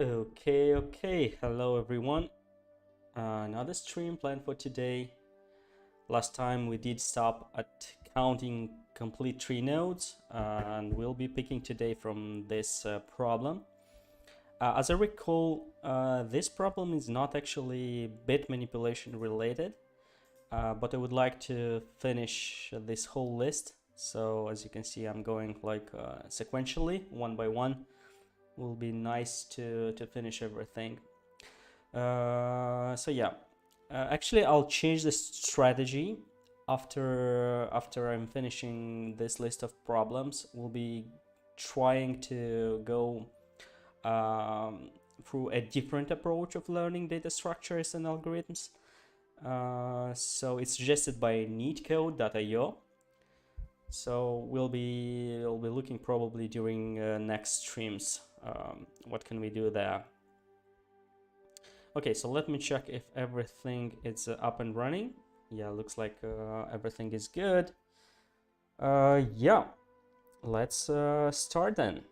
Okay. Hello, everyone. Another stream planned for today. Last time we did stop at counting complete tree nodes, and we'll be picking today from this problem. As I recall, this problem is not actually bit manipulation related, but I would like to finish this whole list. So as you can see, I'm going like sequentially, one by one. Will be nice to finish everything. So yeah, actually I'll change the strategy after I'm finishing this list of problems. We'll be trying to go through a different approach of learning data structures and algorithms. So it's suggested by LeetCode.io. So we'll be looking probably during next streams. What can we do there? Okay, so let me check if everything is up and running. Yeah, looks like everything is good. Yeah, let's start then.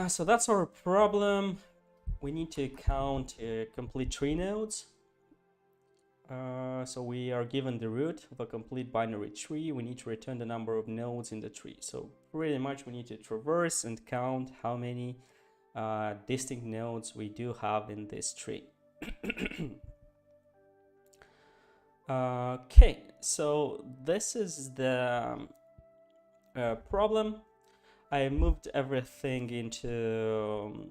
So that's our problem. We need to count complete tree nodes. So we are given the root of a complete binary tree. We need to return the number of nodes in the tree. So pretty much we need to traverse and count how many distinct nodes we do have in this tree. Okay, so this is the problem. I moved everything into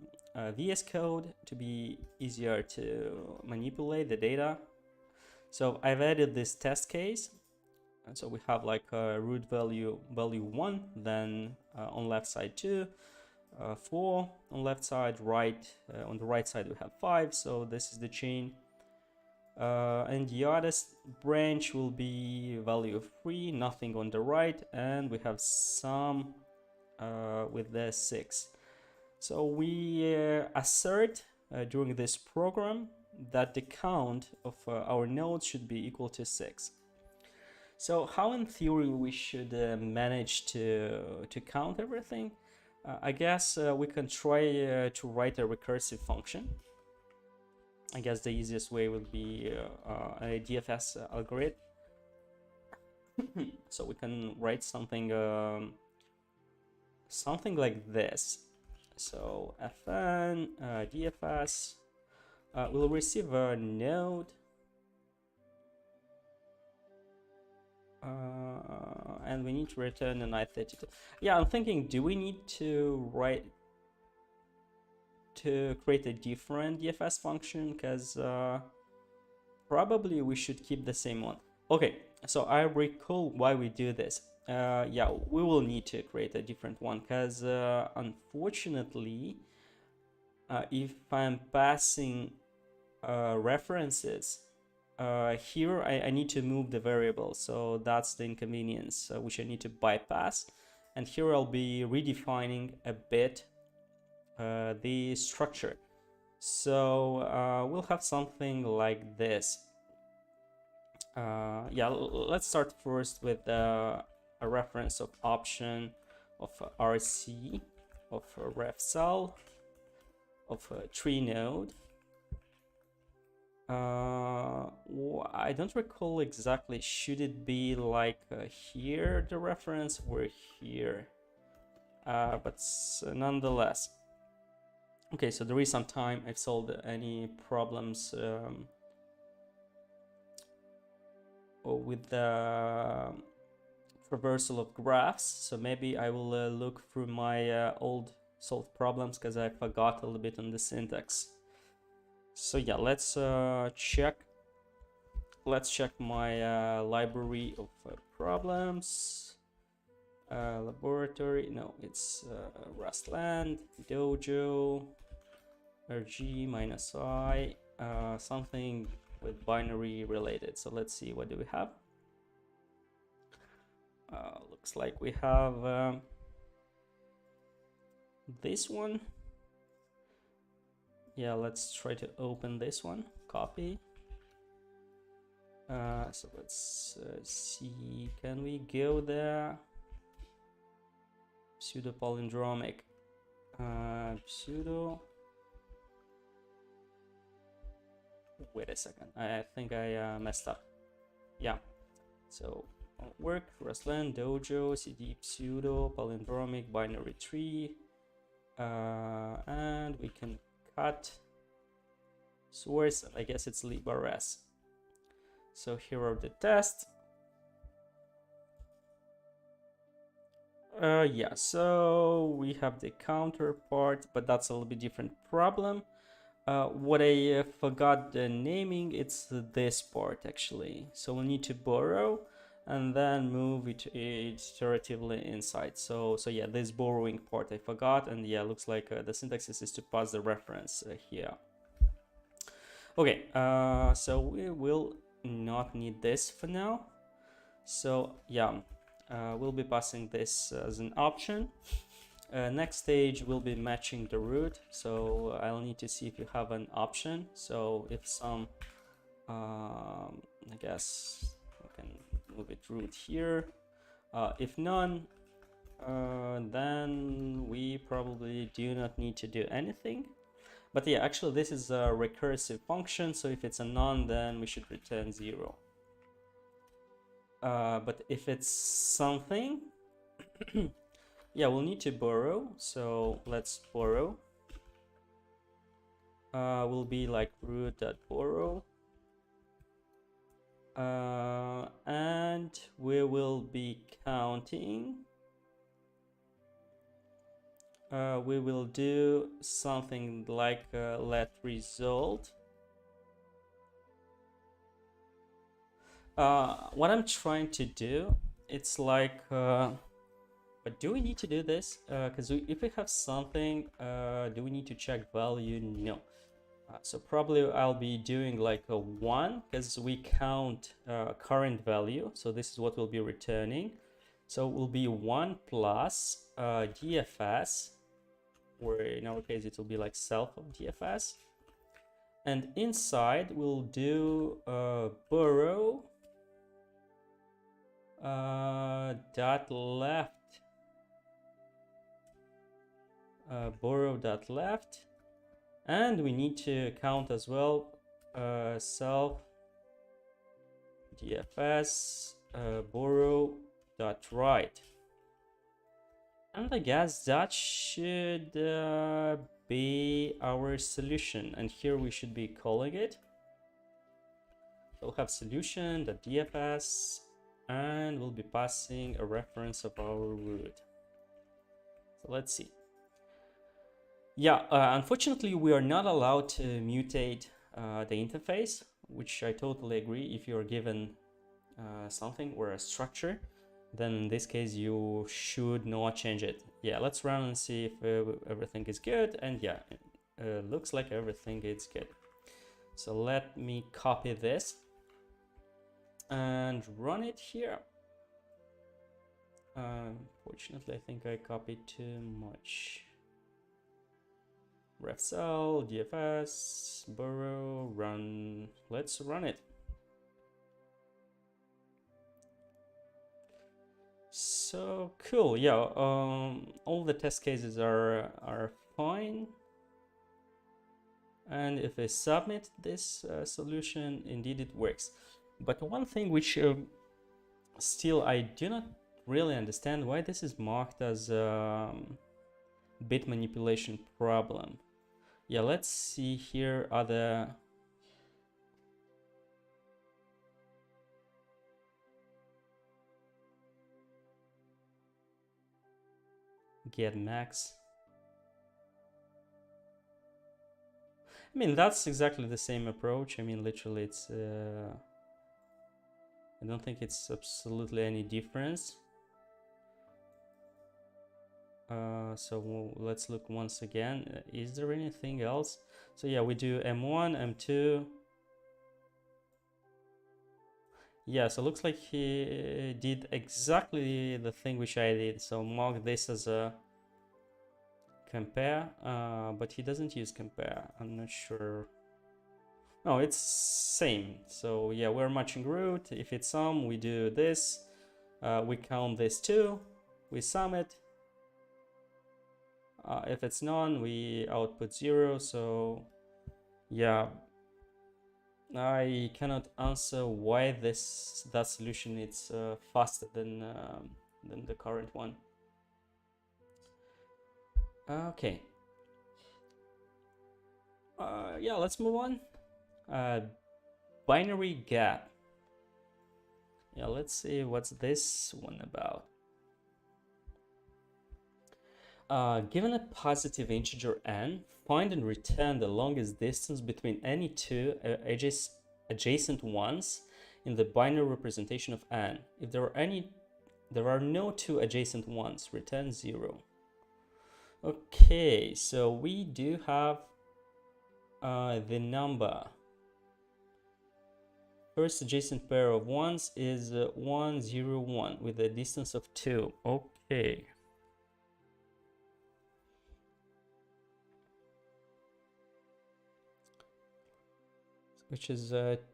VS Code to be easier to manipulate the data. So I've added this test case. And so we have like a root value 1, then on left side 2, 4 on left side, on the right side we have 5. So this is the chain. And the other branch will be value of 3, nothing on the right, and we have some with the 6. So we assert during this program that the count of our nodes should be equal to 6. So how in theory we should manage to count everything? I guess we can try to write a recursive function. I guess the easiest way would be a DFS algorithm. So we can write something like this. So fn DFS will receive a node and we need to return an I32. Yeah, I'm thinking, do we need to create a different DFS function? Because probably we should keep the same one. Okay, so I recall why we do this. Yeah, we will need to create a different one because unfortunately, if I'm passing references, here I need to move the variable, so that's the inconvenience which I need to bypass. And here I'll be redefining a bit the structure. So we'll have something like this. Yeah, let's start first with a reference of option of RC, of ref cell, of tree node. I don't recall exactly. Should it be like here the reference or here? But nonetheless. Okay, so there is some time. I've solved any problems with the traversal of graphs. So maybe I will look through my old solved problems because I forgot a little bit on the syntax. So yeah, let's check. Let's check my library of problems. Laboratory, no, it's rustlang, dojo, rg minus I, something with binary related. So let's see, what do we have? Looks like we have this one. Yeah, let's try to open this one, copy. So let's see, can we go there? pseudo palindromic, pseudo. Wait a second, I think I messed up. Yeah, so work, rustlang, dojo, cd, pseudo palindromic, binary tree, and we can cut source. I guess it's librs. So here are the tests. Yeah, so we have the counterpart, but that's a little bit different problem. What I forgot the naming, it's this part actually. So we'll need to borrow and then move it iteratively inside. So yeah, this borrowing part I forgot, and yeah, looks like the syntax is to pass the reference here. Okay, so we will not need this for now. So yeah, we'll be passing this as an option. Next stage will be matching the root, so I'll need to see if you have an option. So if some, I guess we can move it root here. If none, then we probably do not need to do anything. But yeah, actually this is a recursive function, so if it's a none, then we should return 0. But if it's something, yeah, we'll need to borrow. So let's borrow. Will be like root.borrow. And we will be counting. We will do something like let result. What I'm trying to do, it's like, but do we need to do this? Because if we have something, do we need to check value? No. So probably I'll be doing like a 1, because we count current value. So this is what we'll be returning. So it will be 1 plus DFS, or in our case it will be like self of DFS. And inside we'll do borrow dot left, borrow dot left, and we need to count as well self DFS borrow dot right. And I guess that should be our solution, and here we should be calling it. So we'll have solution.dfs, and we'll be passing a reference of our root. So let's see. Yeah, unfortunately we are not allowed to mutate the interface, which I totally agree. If you're given something or a structure, then in this case you should not change it. Yeah, let's run and see if everything is good, and yeah, looks like everything is good. So let me copy this and run it here. Fortunately, I think I copied too much. Ref cell, DFS, borrow, run. Let's run it. So cool, yeah. All the test cases are fine. And if I submit this solution, indeed it works. But one thing which still I do not really understand, why this is marked as bit manipulation problem. Yeah, let's see here other get max. I mean, that's exactly the same approach. I mean, literally it's I don't think it's absolutely any difference. So let's look once again. Is there anything else? So yeah, we do M1, M2. Yeah, so looks like he did exactly the thing which I did. So mark this as a compare, but he doesn't use compare. I'm not sure. No, it's same. So yeah, we're matching root. If it's sum, we do this. We count this too. We sum it. If it's none, we output 0. So yeah, I cannot answer why that solution is faster than the current one. Okay. Yeah, let's move on. Binary gap. Yeah, let's see what's this one about. Given a positive integer n, find and return the longest distance between any two adjacent ones in the binary representation of n. If there are no two adjacent ones, return 0. Okay, so we do have the number. First adjacent pair of ones is 1, 0, 1 with a distance of 2. Okay. Which is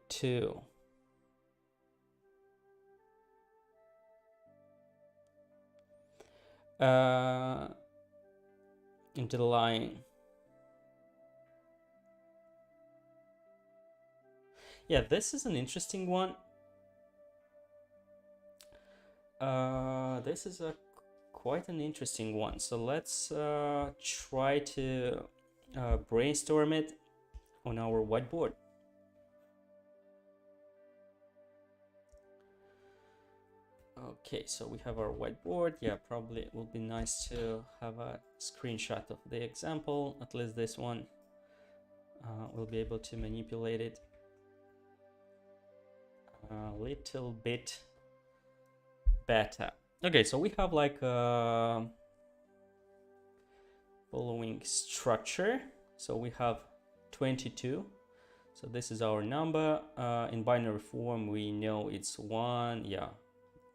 2. Into the line. Yeah, this is an interesting one. This is quite an interesting one. So let's try to brainstorm it on our whiteboard. Okay, so we have our whiteboard. Yeah, probably it would be nice to have a screenshot of the example. At least this one we'll be able to manipulate it a little bit better. Okay, so we have like a following structure. So we have 22. So this is our number. In binary form, we know it's 1. Yeah.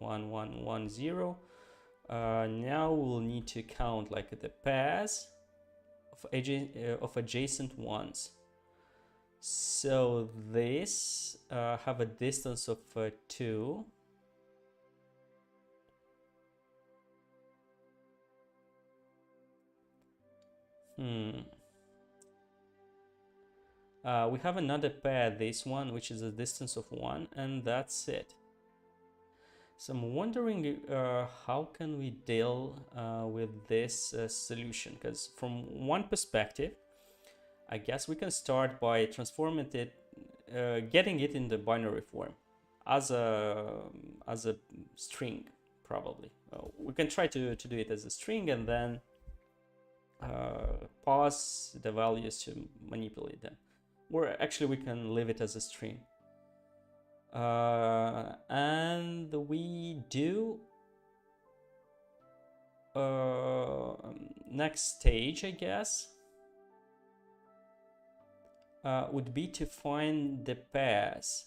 1 1 1 0. Now we'll need to count like the pairs of adjacent ones. So this have a distance of 2. We have another pair, this one, which is a distance of 1, and that's it. So I'm wondering how can we deal with this solution? Because from one perspective, I guess we can start by transforming it, getting it in the binary form as a string, probably. We can try to do it as a string and then pass the values to manipulate them. Or actually we can leave it as a string. And we do next stage, I guess, would be to find the pairs,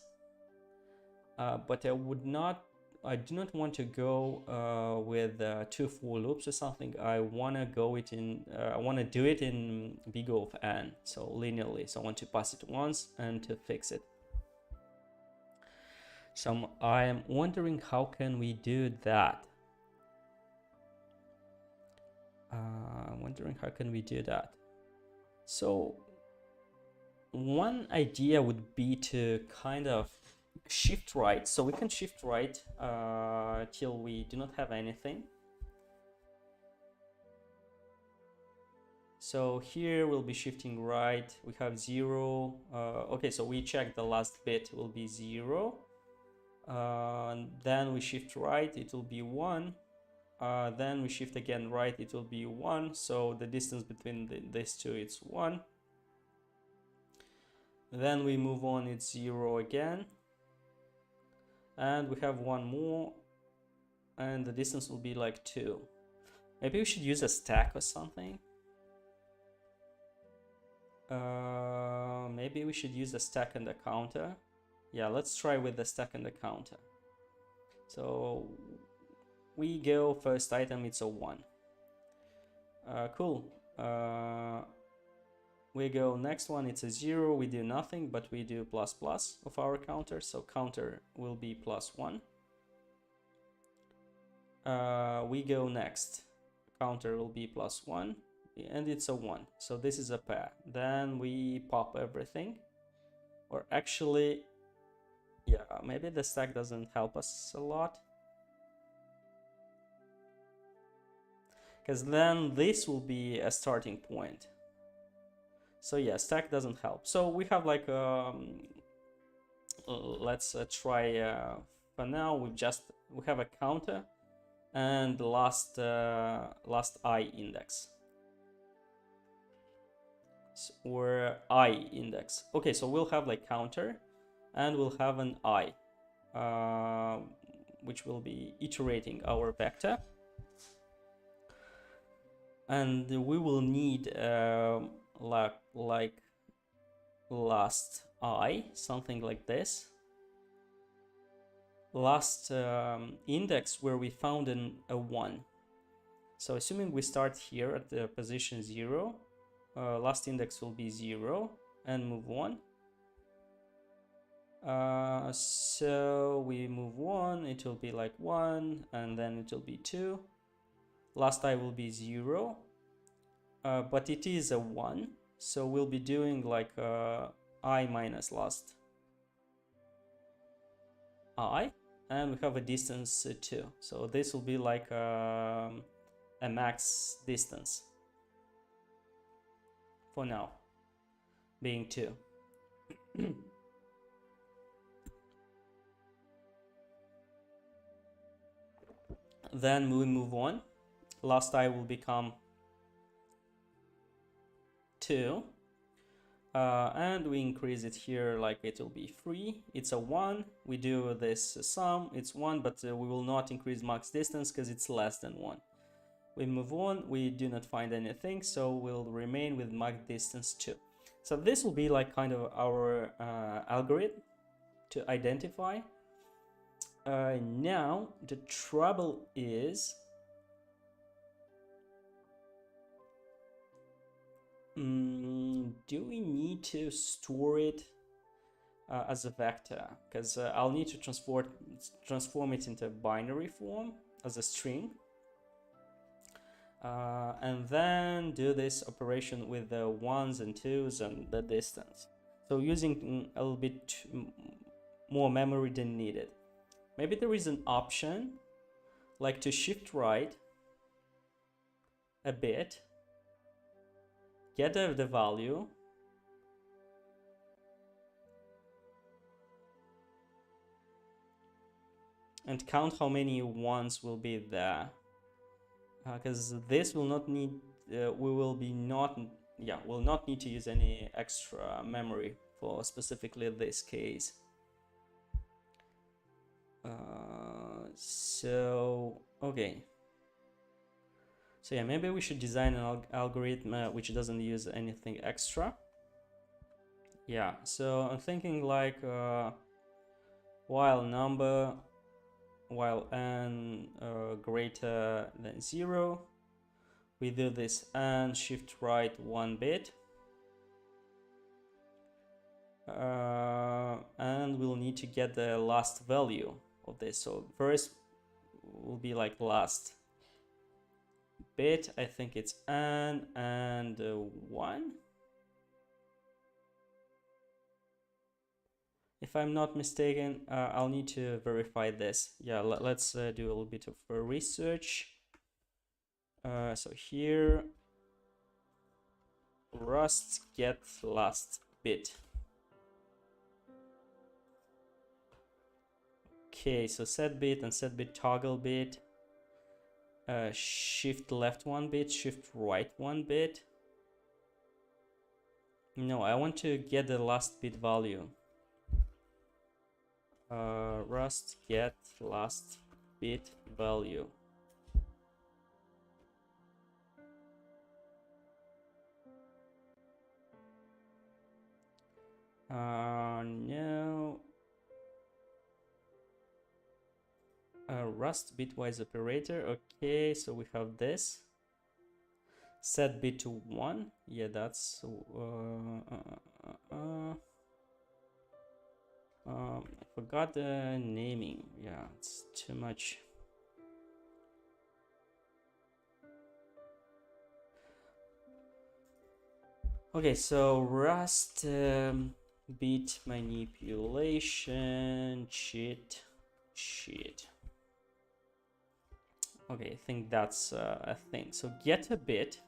but I do not want to go with 2 for loops or something. I want to do it in big O of n, so linearly. So I want to pass it once and to fix it. So I am wondering how can we do that. So one idea would be to kind of shift right. So we can shift right till we do not have anything. So here we'll be shifting right. We have 0. Okay, so we check the last bit will be 0. Then we shift right, it will be 1. Then we shift again right, it will be 1. So the distance between these two, it's 1. Then we move on, it's 0 again. And we have 1 more. And the distance will be like 2. Maybe we should use a stack or something. Maybe we should use a stack and a counter. Yeah, let's try with the stack and the counter. So we go first item, it's a 1. Cool. We go next one, it's a 0. We do nothing, but we do plus plus of our counter. So counter will be +1. We go next. Counter will be +1. and it's a 1. So this is a pair. Then we pop everything. Or actually, yeah, maybe the stack doesn't help us a lot. Because then this will be a starting point. So yeah, stack doesn't help. So we have like, let's try, for now, we have a counter and last I index. Or I index. Okay, so we'll have like counter and we'll have an I, which will be iterating our vector. And we will need like last I, something like this. Last index where we found a 1. So assuming we start here at the position 0, last index will be 0 and move 1. So we move 1, it will be like 1, and then it will be 2. Last I will be 0, but it is a 1, so we'll be doing like I minus last I, and we have a distance 2. So this will be like a max distance for now, being 2. Then we move on. Last I will become 2. And we increase it here, like it will be 3. It's a 1. We do this sum, it's 1, but we will not increase max distance because it's less than 1. We move on, we do not find anything, so we'll remain with max distance 2. So this will be like kind of our algorithm to identify. Now the trouble is, do we need to store it as a vector? Because I'll need to transform it into binary form as a string. And then do this operation with the 1s and 2s and the distance. So using a little bit more memory than needed. Maybe there is an option like to shift right a bit, get the value, and count how many 1s will be there. Because this will not need, will not need to use any extra memory for specifically this case. So okay. So yeah, maybe we should design an algorithm which doesn't use anything extra. Yeah, so I'm thinking like while n greater than 0, we do this and shift right 1 bit. And we'll need to get the last value of this. So first will be like last bit. I think it's n and 1. If I'm not mistaken, I'll need to verify this. Yeah, let's do a little bit of research. So here, Rust get last bit. Okay, so set bit and set bit toggle bit. Shift left 1 bit, shift right 1 bit. No, I want to get the last bit value. Rust get last bit value. No. Rust bitwise operator. Okay, so we have this. Set bit to 1. Yeah, that's I forgot the naming. Yeah, it's too much. Okay, so Rust bit manipulation cheat. Okay, I think that's a thing. So get a bit.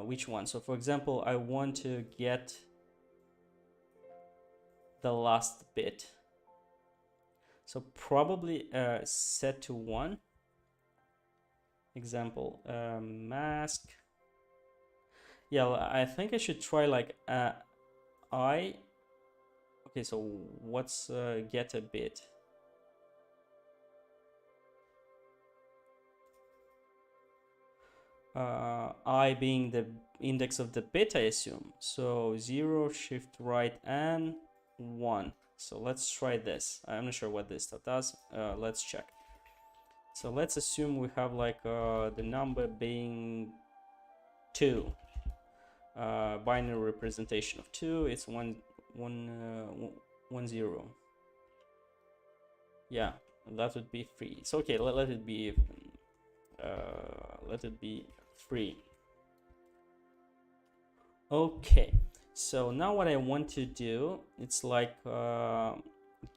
Which one? So for example, I want to get the last bit. So probably set to 1. Example, mask. Yeah, I think I should try like I. Okay, so what's get a bit? I being the index of the bit, I assume. So 0, shift right, and 1. So let's try this. I'm not sure what this stuff does. Let's check. So let's assume we have like the number being 2. Binary representation of 2. It's 1, 0. Yeah, that would be 3. So okay, let it be 3. Okay, so now what I want to do, it's like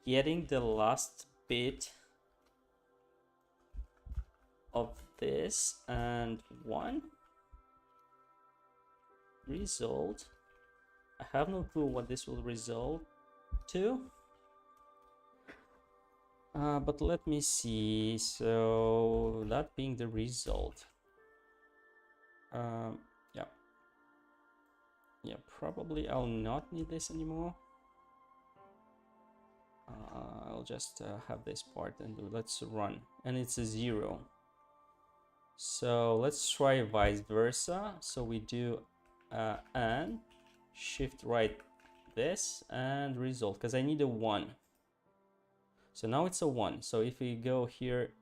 getting the last bit of this and 1 result. I have no clue what this will result to, but let me see. So that being the result, yeah, probably I'll not need this anymore. I'll just have this part and let's run, and it's a 0. So let's try vice versa. So we do and shift right this and result, because I need a 1. So now it's a 1. So if we go here,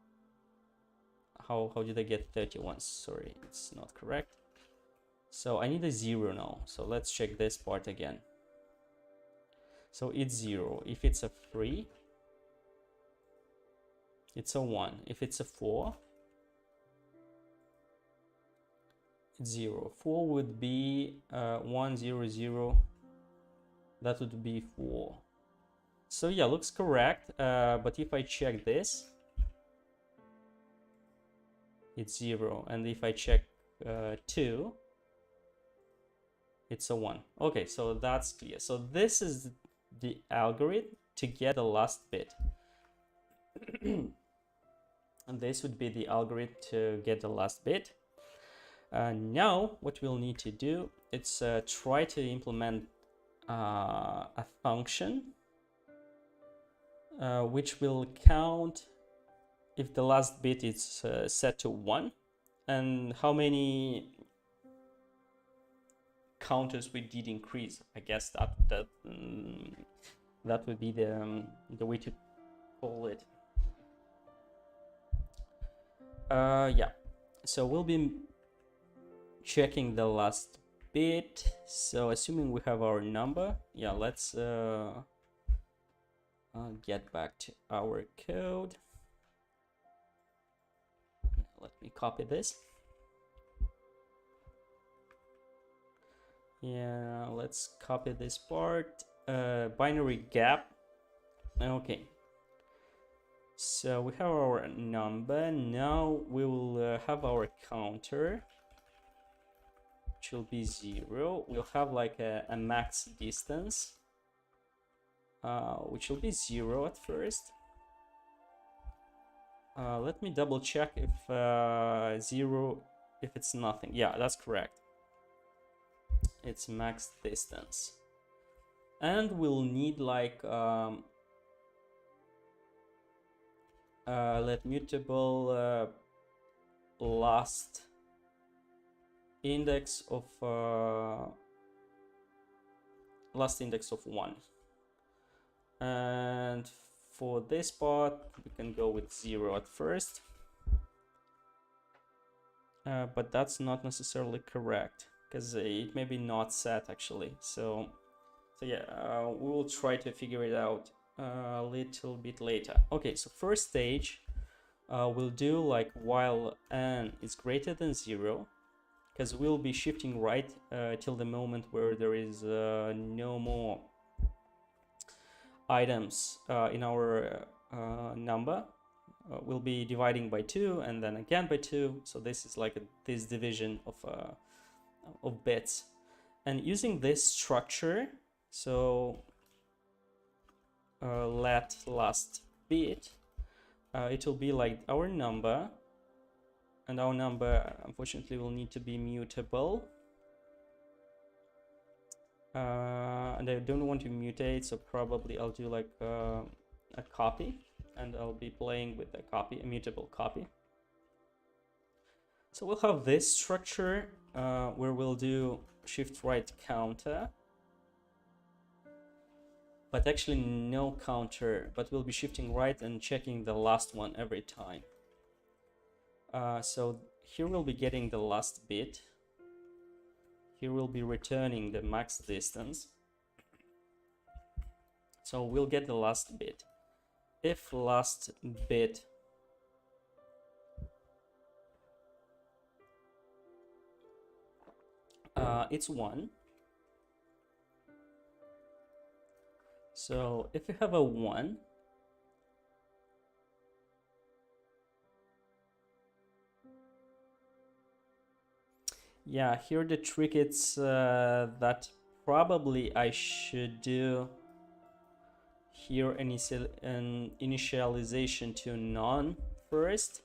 how did I get 31? Sorry, it's not correct. So I need a 0 now. So let's check this part again. So it's 0. If it's a 3, it's a 1. If it's a 4, it's 0. 4 would be 1, 0, 0. That would be 4. So yeah, looks correct. But if I check this, it's 0. And if I check 2, it's a 1. Okay, so that's clear. So this is the algorithm to get the last bit. And this would be the algorithm to get the last bit. Now what we'll need to do is try to implement a function which will count if the last bit is set to 1 and how many counters we did increase. I guess that would be the way to call it. Yeah, so we'll be checking the last bit. So assuming we have our number, yeah, let's get back to our code. Let me copy this. Yeah, let's copy this part. Binary gap. Okay. So we have our number. Now we will have our counter, which will be 0. We'll have like a max distance, which will be 0 at first. Let me double check if 0, if it's nothing. Yeah, that's correct. It's max distance. And we'll need like let mutable last index of 1. And for this part we can go with 0 at first, but that's not necessarily correct because it may be not set actually. So yeah, we will try to figure it out a little bit later. Okay, so first stage, we'll do like while n is greater than 0, because we'll be shifting right till the moment where there is no more items in our number. We'll be dividing by 2 and then again by 2. So this is like this division of bits. And using this structure, so let last bit, it will be like our number, and our number unfortunately will need to be mutable. And I don't want to mutate, so probably I'll do like a copy, and I'll be playing with a copy, a mutable copy. So we'll have this structure where we'll do shift right counter, but actually no counter, but we'll be shifting right and checking the last one every time. So here we'll be getting the last bit. Here we'll be returning the max distance. So we'll get the last bit. If last bit it's 1. So if we have a 1, yeah, here the trick is that probably I should do here an initialization to none first,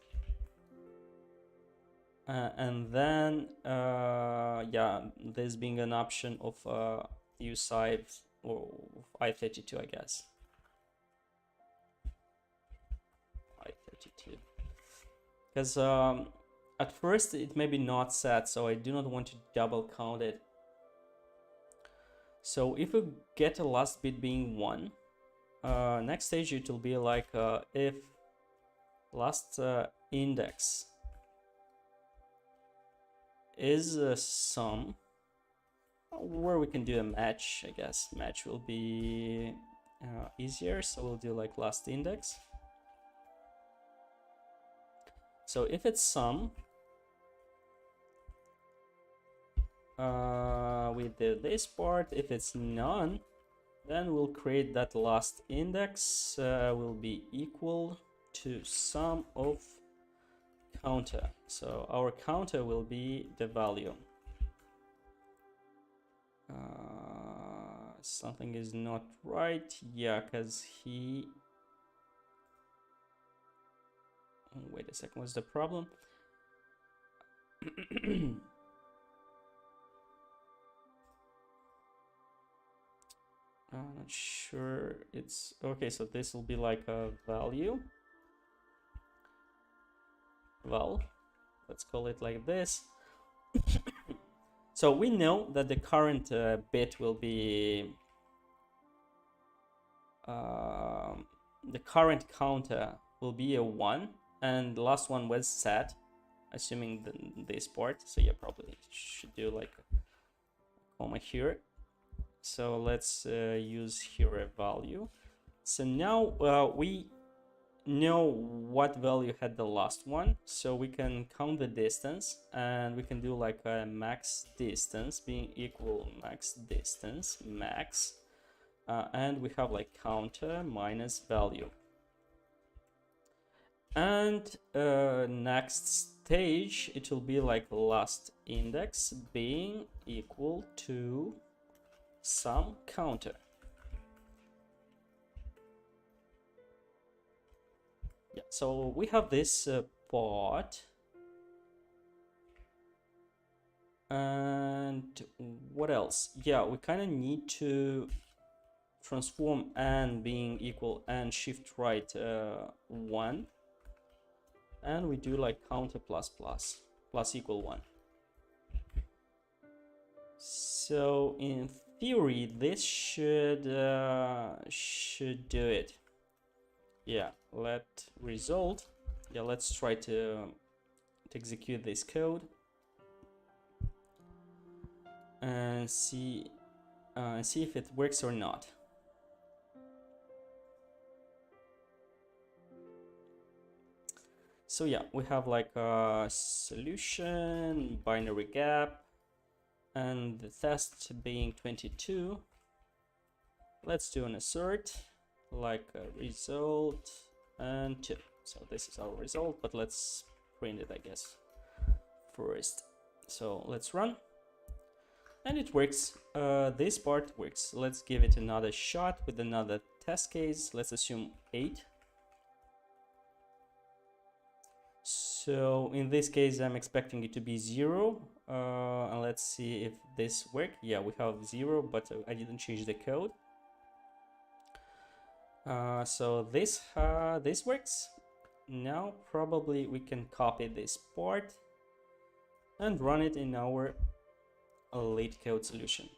and then yeah, this being an option of usive or I32, I guess. I32, because at first it may be not set, so I do not want to double count it. So if we get a last bit being 1, next stage it will be like if last index is a sum, where we can do a match. I guess match will be easier, so we'll do like last index. So if it's sum, we do this part. If it's none, then we'll create that last index will be equal to sum of counter. So our counter will be the value. Something is not right. Yeah, because he... Wait a second, what's the problem? I'm not sure it's okay. So this will be like a value. Well, let's call it like this. So we know that the current bit will be the current counter will be a 1, and the last one was set, assuming this part. So yeah, probably should do like a comma here. So let's use here a value. So now we know what value had the last one, so we can count the distance, and we can do like a max distance being equal max distance max, and we have like counter minus value. And next stage it will be like last index being equal to sum counter. Yeah, so we have this part, and what else? Yeah, we kind of need to transform n being equal and shift right 1, and we do like counter plus plus plus equal 1. So in theory this should do it. Yeah, let result. Yeah, let's try to execute this code and see if it works or not. So yeah, we have like a solution, binary gap, and the test being 22. Let's do an assert, like a result and 2. So this is our result, but let's print it, I guess, first. So let's run. And it works. This part works. Let's give it another shot with another test case. Let's assume 8. So in this case, I'm expecting it to be 0. And let's see if this worked. Yeah, we have 0, but I didn't change the code. So this works. Now probably we can copy this part and run it in our LeetCode solution.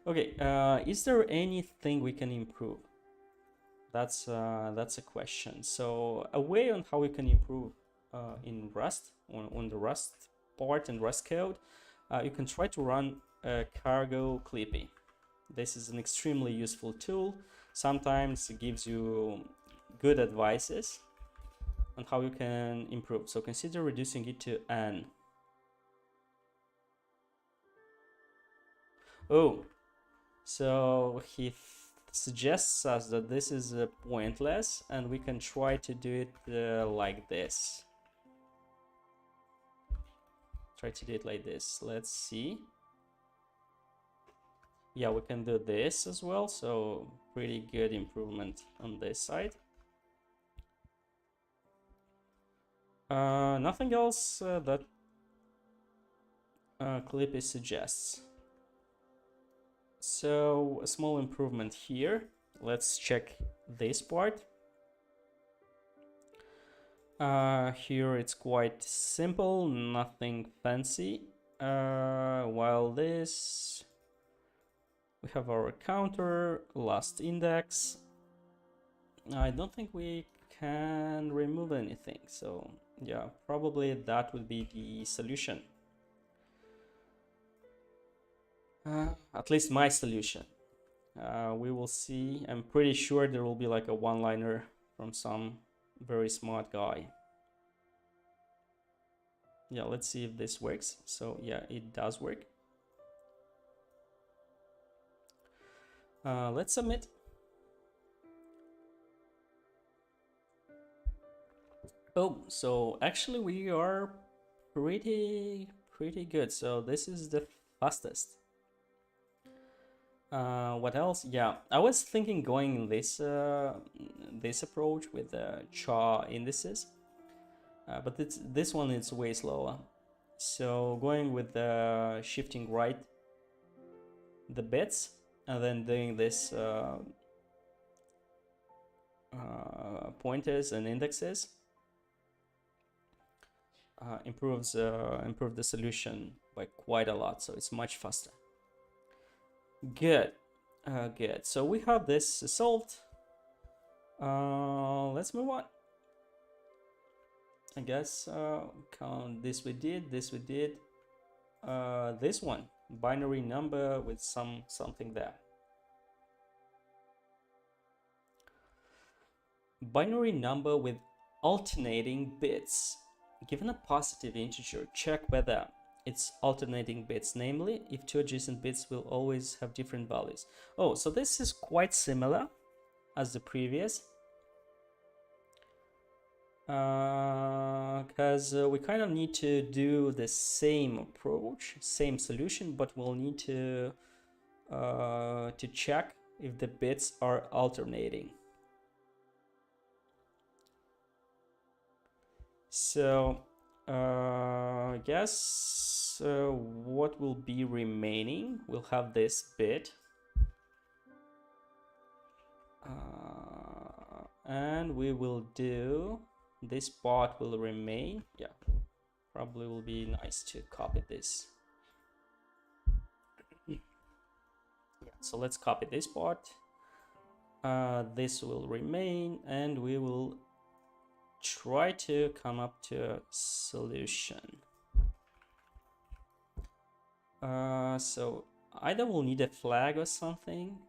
Okay, is there anything we can improve? That's a question. So a way on how we can improve in Rust, on the Rust part and Rust code, you can try to run cargo clippy. This is an extremely useful tool. Sometimes it gives you good advices on how you can improve. So consider reducing it to n. Oh, so he suggests us that this is pointless, and we can try to do it like this. Try to do it like this. Let's see. Yeah, we can do this as well, so pretty good improvement on this side. Nothing else that Clippy suggests. So a small improvement here. Let's check this part. Here it's quite simple, nothing fancy. While this, we have our counter, last index. I don't think we can remove anything, so yeah, probably that would be the solution. At least my solution. We will see. I'm pretty sure there will be like a one-liner from some very smart guy. Yeah, let's see if this works. So yeah, it does work. Let's submit. Oh, so actually we are pretty good. So this is the fastest. What else? Yeah, I was thinking going this this approach with CHA indices, but this one is way slower. So going with shifting right the bits and then doing this pointers and indexes improve the solution by quite a lot. So it's much faster. Good. Good. So we have this solved. Let's move on. I guess count this we did, this one binary number with something there. Binary number with alternating bits. Given a positive integer, check whether it's alternating bits, namely if two adjacent bits will always have different values. Oh, so this is quite similar as the previous, because we kind of need to do the same approach, same solution, but we'll need to check if the bits are alternating. So I guess what will be remaining, we'll have this bit, and we will do this part will remain. Yeah, probably will be nice to copy this. Yeah, so let's copy this part. This will remain, and we will try to come up to a solution. So either we'll need a flag or something.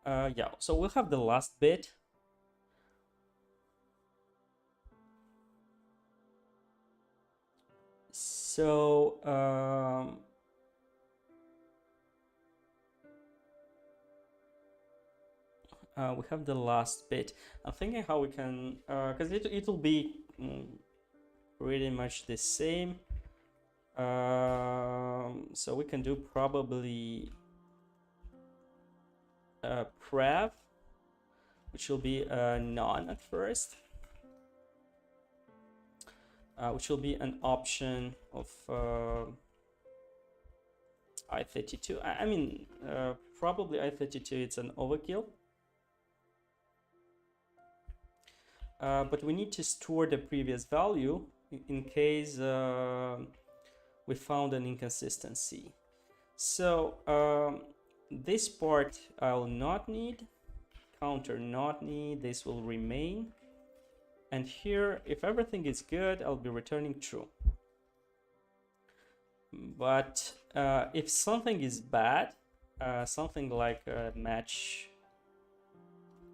Yeah, so we'll have the last bit So we have the last bit. I'm thinking how we can, because it'll be pretty much the same. So we can do probably prev, which will be a none at first, which will be an option of I32. I mean, probably I32 it's an overkill. But we need to store the previous value in case we found an inconsistency. So this part I'll not need, counter not need, this will remain. And here, if everything is good, I'll be returning true. But if something is bad, something like match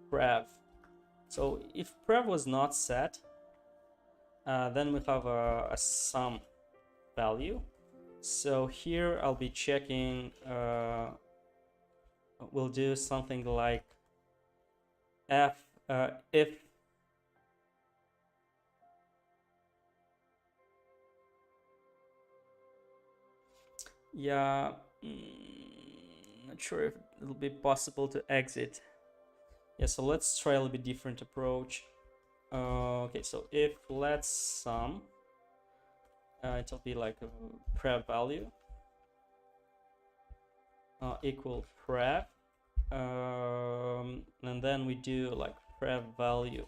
prev. So if prev was not set, then we have a sum value. So here I'll be checking, we'll do something like if yeah, not sure if it'll be possible to exit. Yeah, so let's try a little bit different approach. Okay, so if let's sum, it'll be like a prev value equal prev, and then we do like prev value.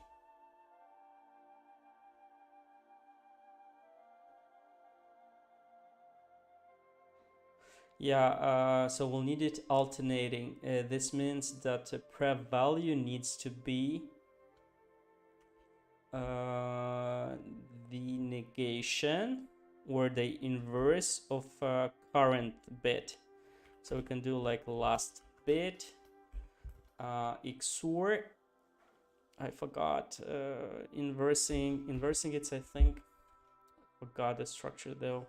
Yeah, so we'll need it alternating. This means that prev value needs to be the negation or the inverse of current bit. So we can do like last bit XOR. I forgot inversing it's, I think. Forgot the structure though.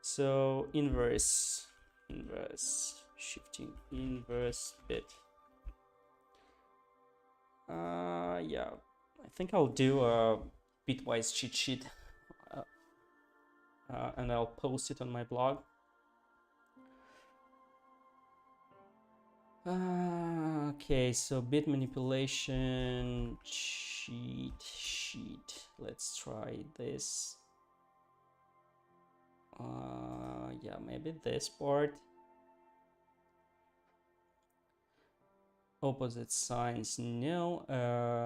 So inverse shifting inverse bit. Yeah, I think I'll do a bitwise cheat sheet and I'll post it on my blog. Okay, so bit manipulation cheat sheet. Let's try this. Yeah, maybe this part. Opposite signs no.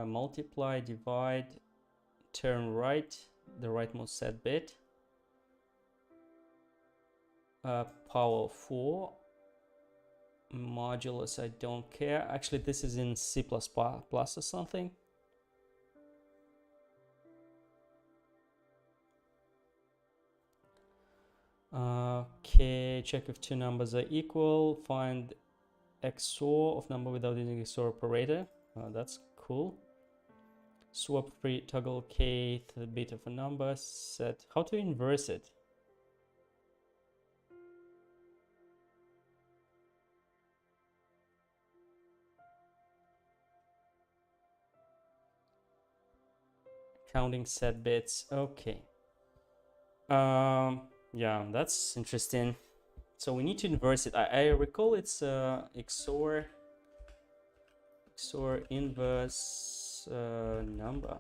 Multiply, divide, turn right, the rightmost set bit. Power 4. Modulus, I don't care. Actually, this is in C++ or something. Okay, check if two numbers are equal. Find XOR of number without using XOR operator. That's cool. Swap free toggle kth bit of a number. Set how to inverse it. Counting set bits. Okay. Yeah, that's interesting. So we need to inverse it. I recall it's XOR inverse number.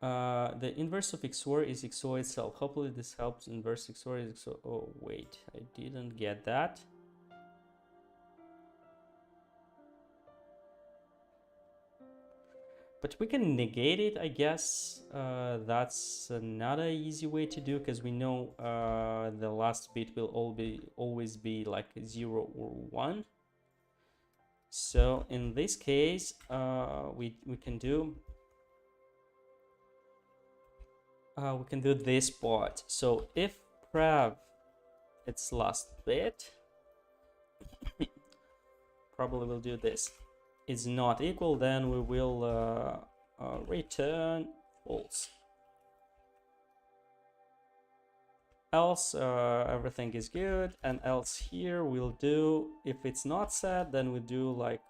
The inverse of XOR is XOR itself. Hopefully this helps. Inverse XOR is XOR. Oh wait, I didn't get that. But we can negate it, I guess. That's another easy way to do, because we know the last bit will always be like 0 or 1. So in this case, we can do this part. So if prev its last bit, probably we'll do this. Is not equal, then we will return false. else everything is good, and else here we'll do, if it's not set, then we do like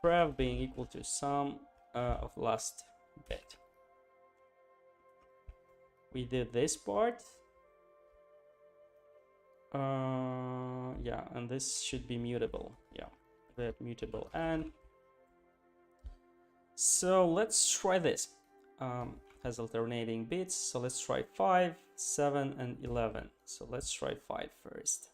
prev being equal to sum of last bit. We did this part. Yeah, and this should be mutable. Yeah, the mutable. And so let's try this. Has alternating bits, so let's try 5, 7, and 11. So let's try 5 first.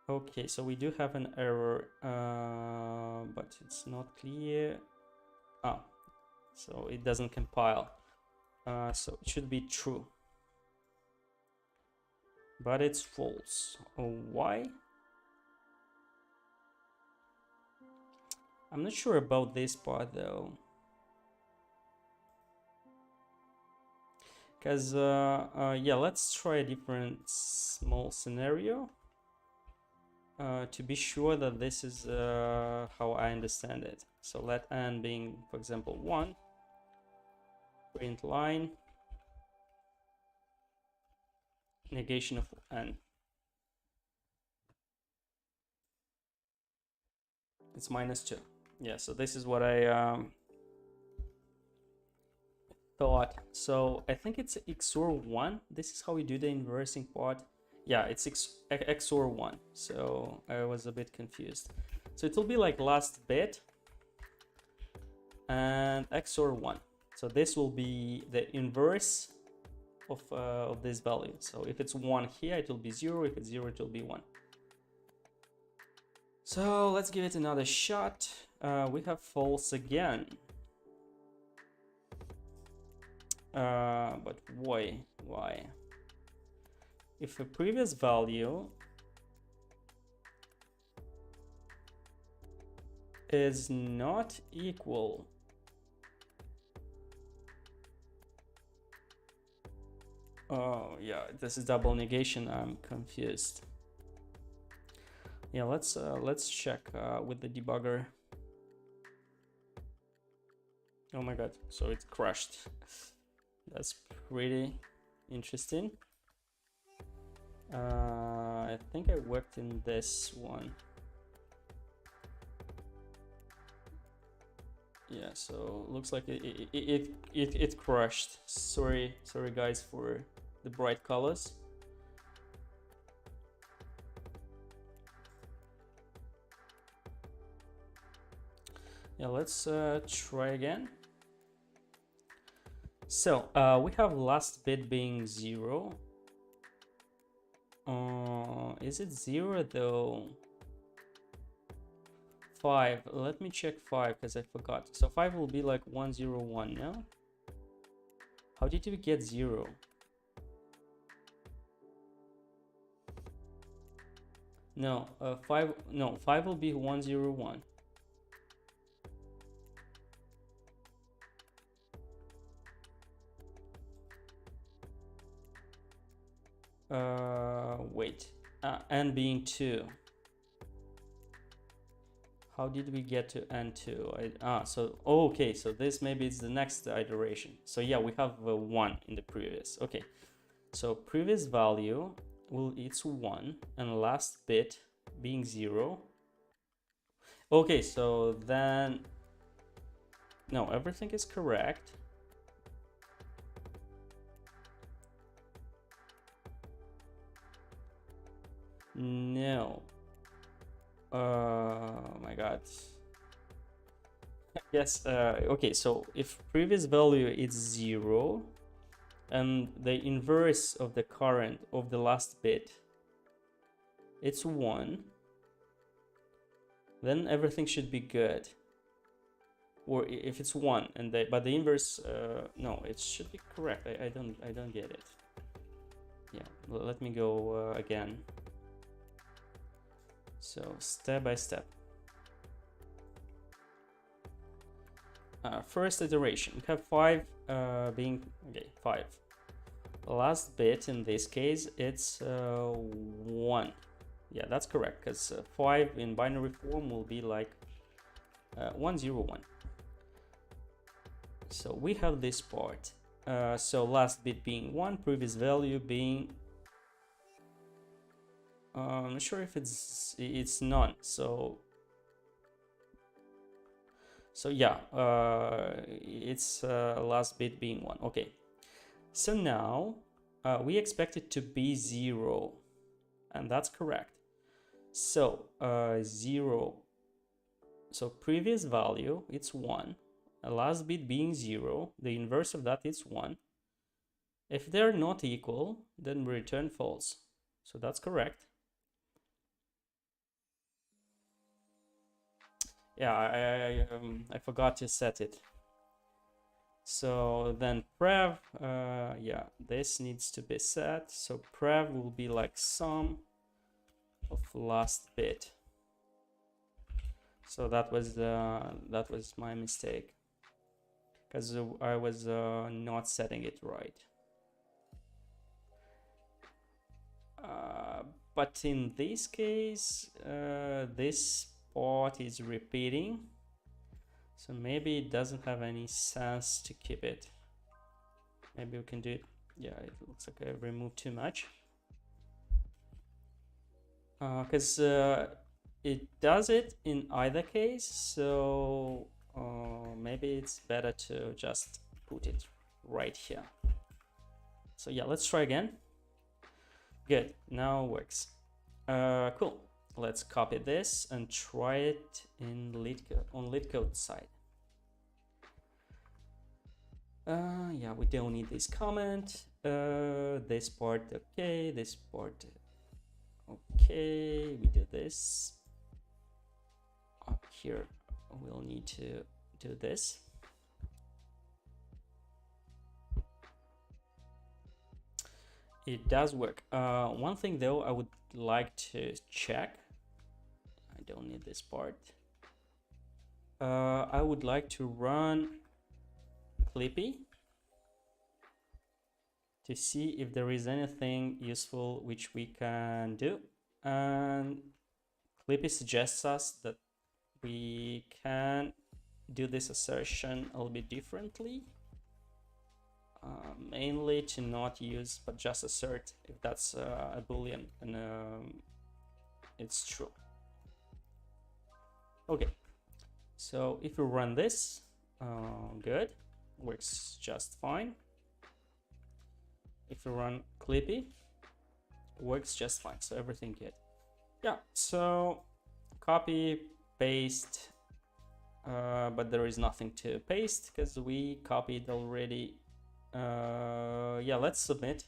Okay, so we do have an error, but it's not clear. So it doesn't compile. So it should be true, but it's false. Why? I'm not sure about this part though, because yeah, let's try a different small scenario to be sure that this is how I understand it. So let n being, for example, 1, print line, negation of n. It's -2. Yeah, so this is what I thought. So I think it's XOR 1. This is how we do the inversing part. Yeah, it's XOR 1. So I was a bit confused. So it will be like last bit and XOR 1. So this will be the inverse of this value. So if it's 1 here, it will be 0. If it's 0, it will be 1. So let's give it another shot. We have false again. But why? Why? If a previous value is not equal yeah, this is double negation. I'm confused. Yeah, let's check with the debugger. Oh my god, so it crashed. That's pretty interesting. I think I worked in this one. Yeah, so looks like it crashed. Sorry guys for the bright colors. Yeah, let's try again. So we have last bit being 0. Is it 0 though? 5. Let me check 5 because I forgot. So 5 will be like 1, 0, 1. No? How did we get 0? No, 5. No, 5 will be 1, 0, 1. Wait, n being 2. How did we get to n2? So okay, so this maybe it's the next iteration. So yeah, we have 1 in the previous. Okay, so previous value it's 1 and last bit being 0. Okay, so then no, everything is correct. No. Oh my god. Yes, okay, so if previous value is 0 and the inverse of the current of the last bit it's 1, then everything should be good. Or if it's 1 and but the inverse no, it should be correct. I don't get it. Yeah, let me go again. So step by step. First iteration, we have 5 being, okay, 5. Last bit in this case, it's 1. Yeah, that's correct, because 5 in binary form will be like 1, 0, 1. So we have this part. So last bit being 1, previous value being I'm not sure if it's none. So yeah, it's last bit being 1. Okay. So now we expect it to be 0, and that's correct. So 0. So previous value, it's 1. Last bit being 0. The inverse of that is 1. If they're not equal, then we return false. So that's correct. Yeah, I forgot to set it. So then prev, yeah, this needs to be set. So prev will be like sum of last bit. So that was my mistake, because I was not setting it right. But in this case, this part is repeating, so maybe it doesn't have any sense to keep it. Maybe we can do it. Yeah, it looks like I removed too much, because it does it in either case. So maybe it's better to just put it right here. So yeah, let's try again. Good, now it works. Cool. Let's copy this and try it in LeetCode, on LeetCode side. Yeah, we don't need this comment. This part, okay. This part, okay. We do this. Up here, we'll need to do this. It does work. One thing though, I would like to check. I don't need this part. I would like to run Clippy to see if there is anything useful which we can do. And Clippy suggests us that we can do this assertion a little bit differently. Mainly to not use, but just assert if that's a boolean and it's true. Okay, so if we run this, good, works just fine. If we run Clippy, works just fine, so everything good. Yeah, so copy, paste, but there is nothing to paste because we copied already. Yeah, let's submit.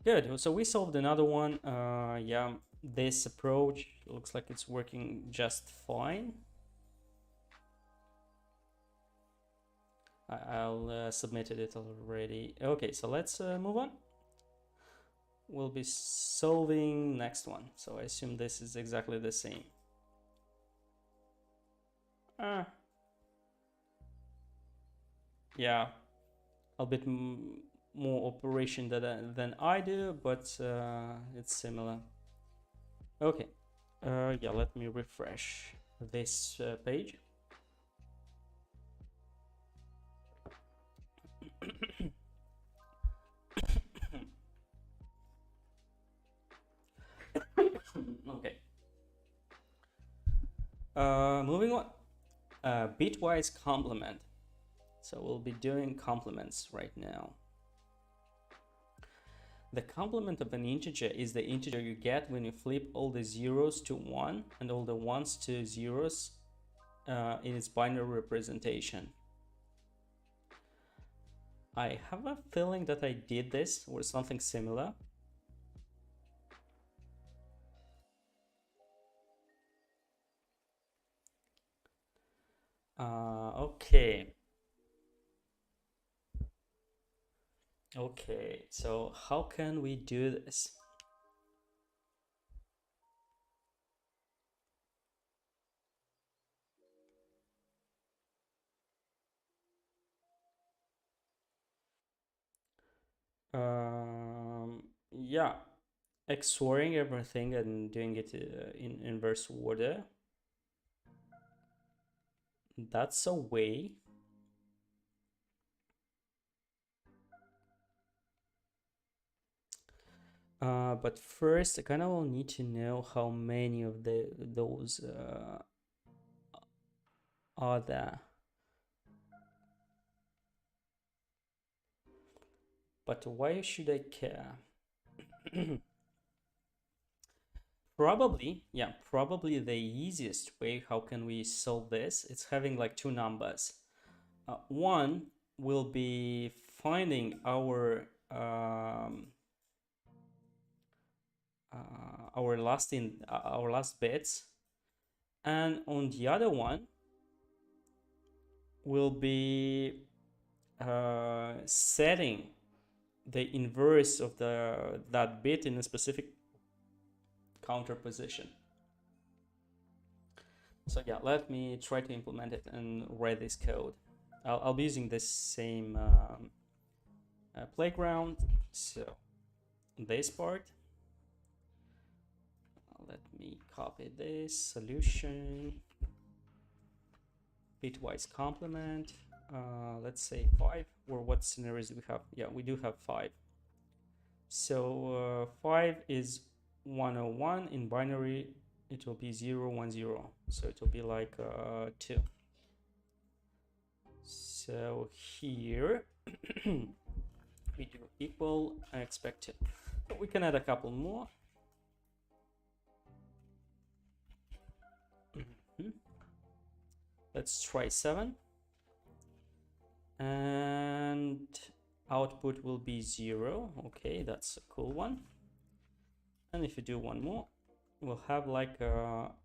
Good, so we solved another one. Yeah, this approach looks like it's working just fine. I'll submitted it already. Okay, so let's move on. We'll be solving next one. So I assume this is exactly the same. Yeah, a bit more operation than I do, but it's similar. Okay, yeah, let me refresh this page. Okay. Moving on. Bitwise complement. So we'll be doing complements right now. The complement of an integer is the integer you get when you flip all the zeros to 1 and all the ones to zeros in its binary representation. I have a feeling that I did this or something similar. Okay. Okay, so how can we do this? Yeah, XORing everything and doing it in inverse order. that's a way. But first, I kind of will need to know how many of those are there. But why should I care? Probably the easiest way how can we solve this, it's having like two numbers. One will be finding our last bits, and on the other one will be setting the inverse of that bit in a specific counter position. So yeah, let me try to implement it and write this code. I'll be using this same playground. So this part, let me copy this solution, bitwise complement. Let's say 5, or what scenarios do we have? Yeah, we do have 5. So 5 is 101. In binary it will be 0 1 0, so it will be like 2. So here we do equal, I expect 2. So we can add a couple more. Let's try 7, and output will be 0. Okay, that's a cool one. And if you do one more, we'll have like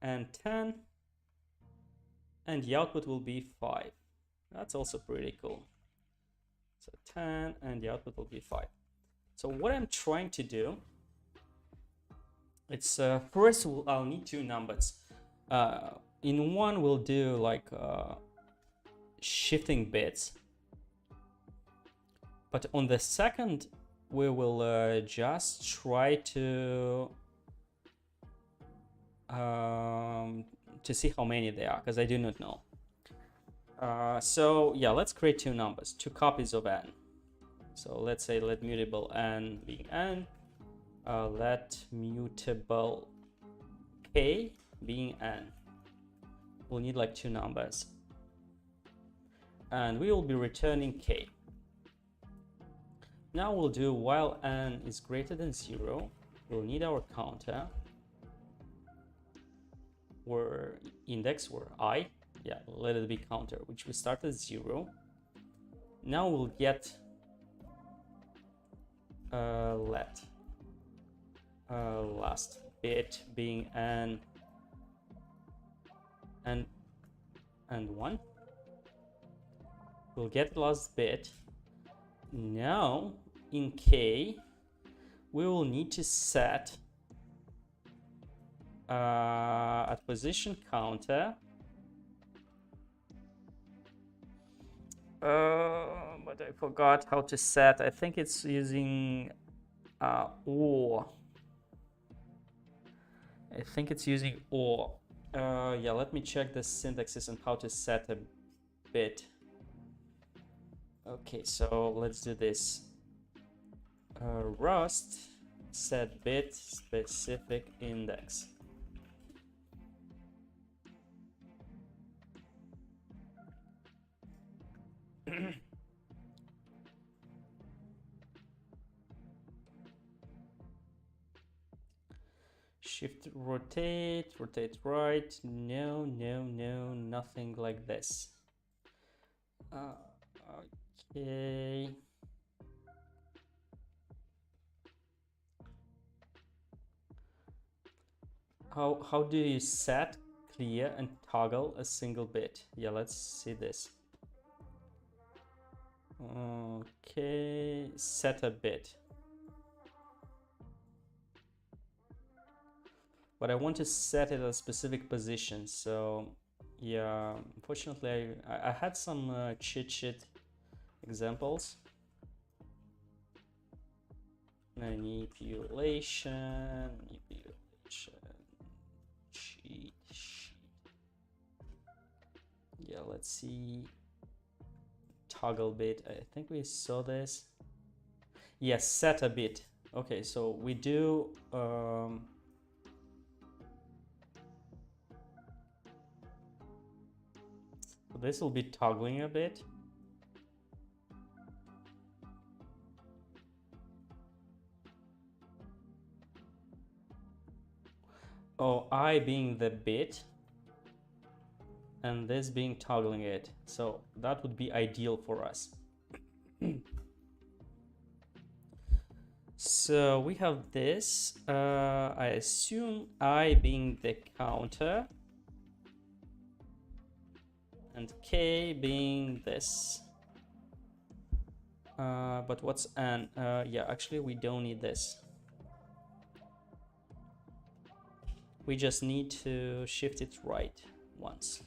and 10, and the output will be 5. That's also pretty cool. So 10, and the output will be 5. So what I'm trying to do, it's first I'll need two numbers. In one we'll do like shifting bits, but on the second we will just try to see how many there are, because I do not know. So yeah, let's create two numbers, two copies of n. So let's say let mutable n being n, let mutable k being n. We'll need like two numbers, and we will be returning k. Now we'll do while n is greater than 0, we'll need our counter, or index, or I. Yeah, let it be counter, which we start at 0. Now we'll get let last bit being n and 1. We'll get last bit. Now in k we will need to set at position counter, but I forgot how to set. I think it's using or. I think it's using or. Yeah, let me check the syntaxes and how to set a bit. Okay, so let's do this. Rust set bit specific index. Shift rotate right. No, nothing like this. Okay. How do you set, clear, and toggle a single bit? Yeah, let's see this. Okay, set a bit. But I want to set it at a specific position, so yeah, unfortunately I had some cheat sheet examples. Manipulation, cheat sheet. Yeah, let's see, toggle bit. I think we saw this. Yes, set a bit. Okay, so we do this will be toggling a bit. Oh, I being the bit and this being toggling it. So that would be ideal for us. So we have this, I assume I being the counter and K being this. But what's N? Yeah, actually we don't need this. We just need to shift it right once.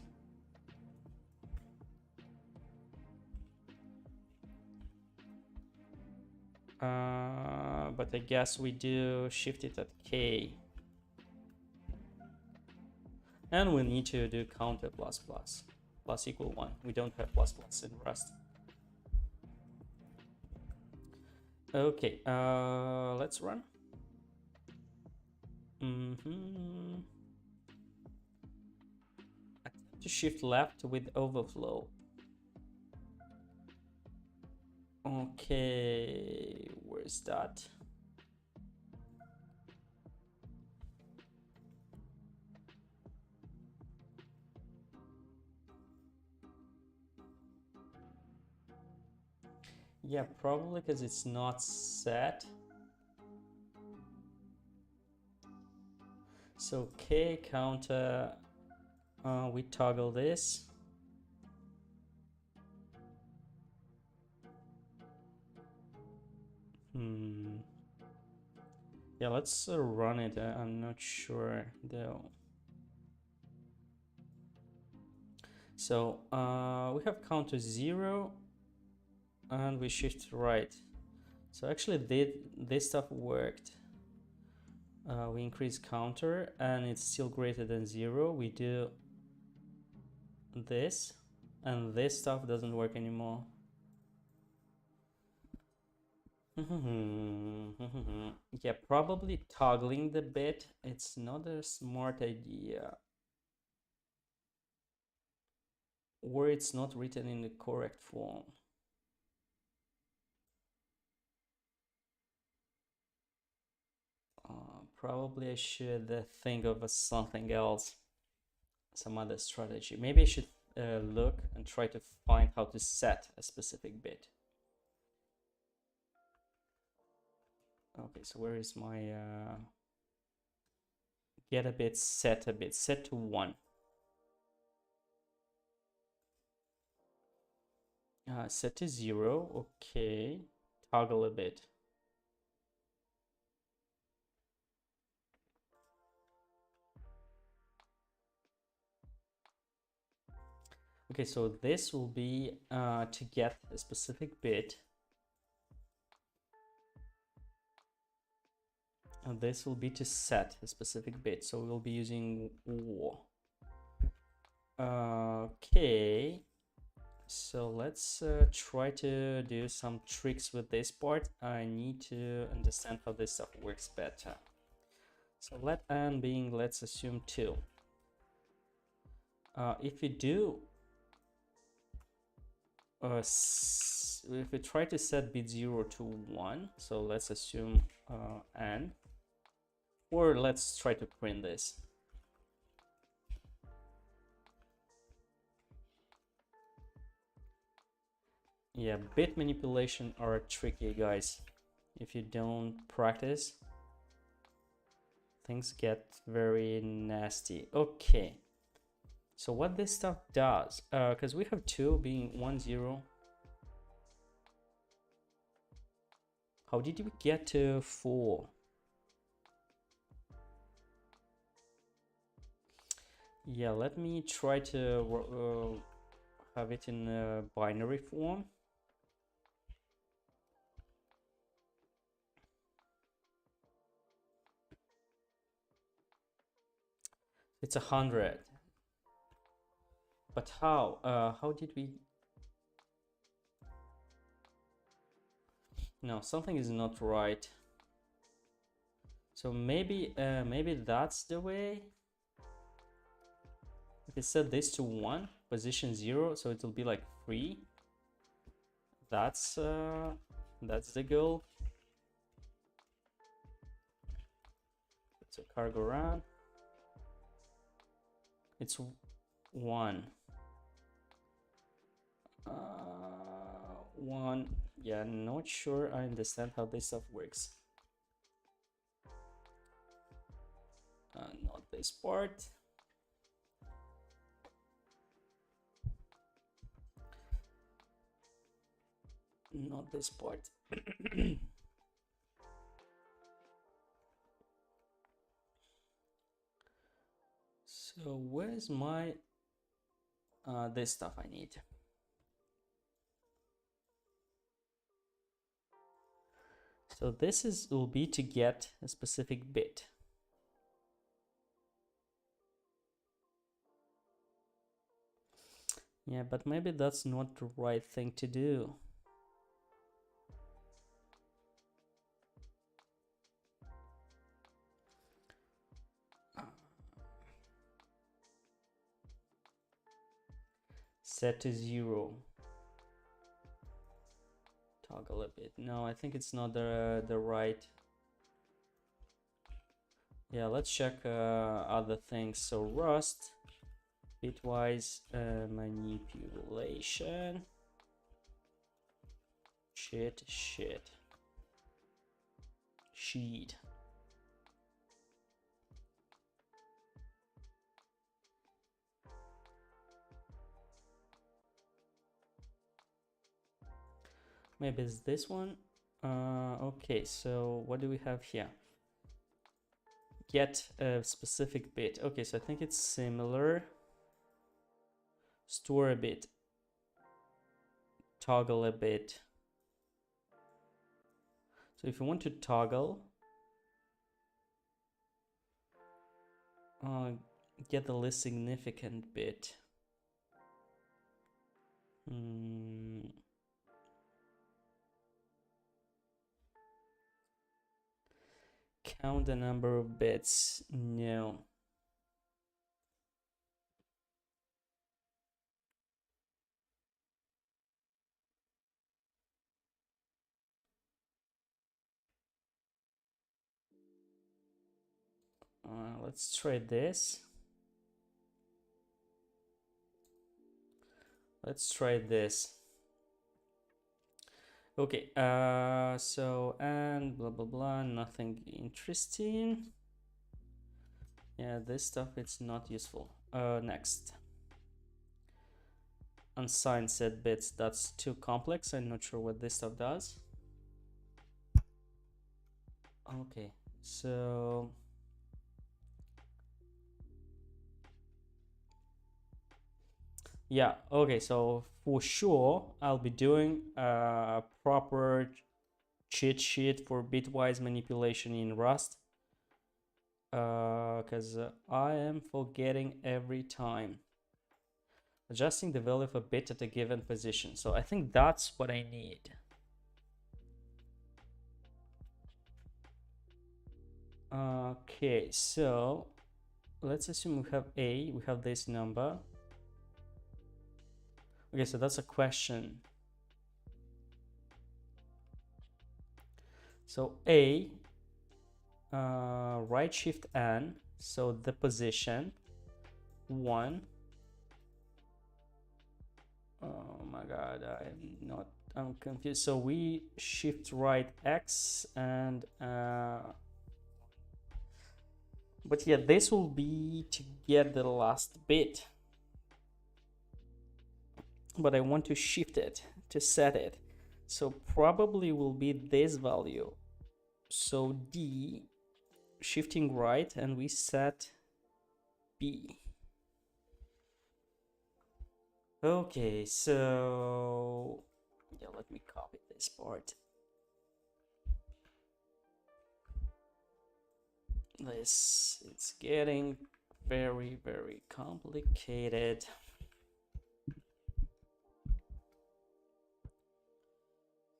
But I guess we do shift it at K. And we need to do counter plus plus. Plus equal 1. We don't have plus plus in Rust. Okay, let's run. Attempt to shift left with overflow. Okay, where's that? Yeah, probably because it's not set. So K counter, we toggle this. Yeah, let's run it. I'm not sure though. So we have counter 0 and we shift right. So actually this stuff worked. We increase counter and it's still greater than 0. We do this and this stuff doesn't work anymore. Yeah, probably toggling the bit. It's not a smart idea. Or it's not written in the correct form. Probably I should think of something else, some other strategy. Maybe I should look and try to find how to set a specific bit. Okay, so where is my get a bit, set to 1. Set to 0. Okay, toggle a bit. Okay, so this will be to get a specific bit. And this will be to set a specific bit. So we'll be using OR. Okay. So let's try to do some tricks with this part. I need to understand how this stuff works better. So let n being, let's assume 2. If we do, if we try to set bit 0 to 1, so let's assume n, or let's try to print this. Yeah, bit manipulation are tricky, guys. If you don't practice, things get very nasty. Okay, so what this stuff does, because we have 2 being 1 0. How did we get to 4? Yeah, let me try to have it in a binary form. It's 100. But how did we? No, something is not right. So maybe that's the way. If we set this to 1, position 0, so it will be like 3. That's the goal. It's a cargo run. It's 1. 1. Yeah, not sure I understand how this stuff works. Not this part. Not this part. So where's my this stuff I need? So this will be to get a specific bit. Yeah, but maybe that's not the right thing to do. Set to 0. Toggle a bit. No, I think it's not the right. Yeah, let's check other things. So Rust, bitwise manipulation. Sheet. Maybe it's this one. Okay, so what do we have here? Get a specific bit. Okay, so I think it's similar. Store a bit. Toggle a bit. So if you want to toggle, get the least significant bit. Count the number of bits. No. Let's try this. Let's try this. Okay, so, and blah blah blah, nothing interesting. Yeah, this stuff, it's not useful. Next. Unsigned set bits, that's too complex. I'm not sure what this stuff does. Okay, so yeah, okay, so for sure I'll be doing a proper cheat sheet for bitwise manipulation in Rust, because I am forgetting every time. Adjusting the value of a bit at a given position. So I think that's what I need. Okay, so let's assume we have A, we have this number. Okay, so that's a question. So A, right shift N, so the position 1. Oh my god, I'm confused. So we shift right X and but yeah, this will be to get the last bit, but I want to shift it to set it, so probably will be this value. So D, shifting right, and we set B. Okay, so yeah, let me copy this part. It's getting very complicated.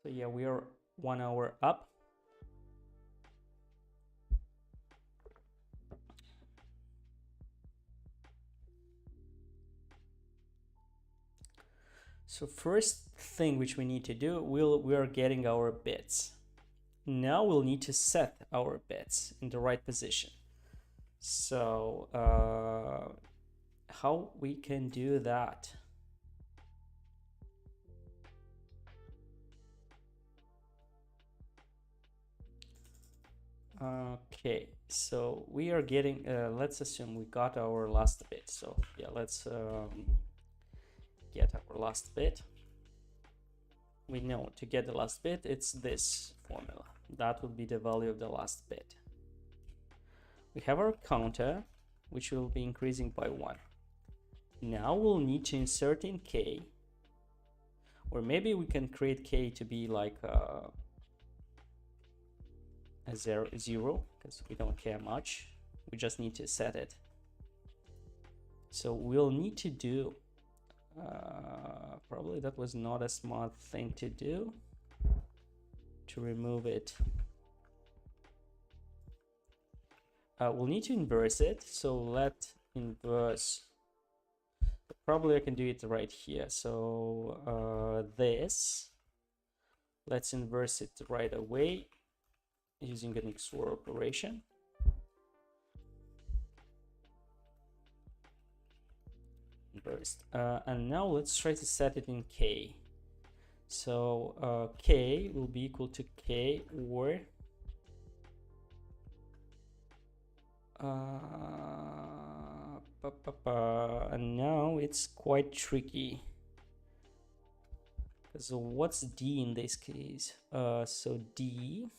So yeah, we are 1 hour up. So first thing which we need to do, we are getting our bits. Now we'll need to set our bits in the right position. So how we can do that? Okay, so we are getting, let's assume we got our last bit. So yeah, let's get our last bit. We know to get the last bit, it's this formula. That would be the value of the last bit. We have our counter, which will be increasing by 1. Now we'll need to insert in k, or maybe we can create k to be like a 0, because we don't care much. We just need to set it. So we'll need to do, probably that was not a smart thing to do, to remove it. We'll need to inverse it. So let inverse, probably I can do it right here. So this, let's inverse it right away using an XOR operation. Inversed. And now let's try to set it in k. So k will be equal to k or and now it's quite tricky, because what's d in this case? So d,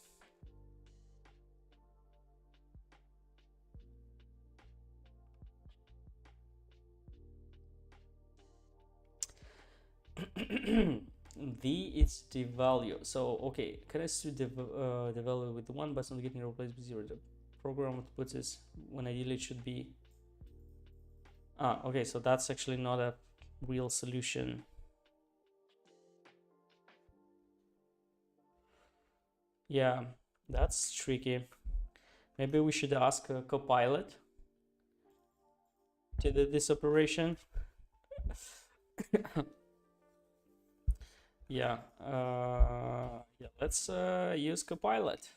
d is the value. So okay, can I see the value with 1 but not getting replaced with 0? The program puts this when ideally it should be. Okay, so that's actually not a real solution. Yeah, that's tricky. Maybe we should ask Copilot to do this operation. Yeah, let's use Copilot.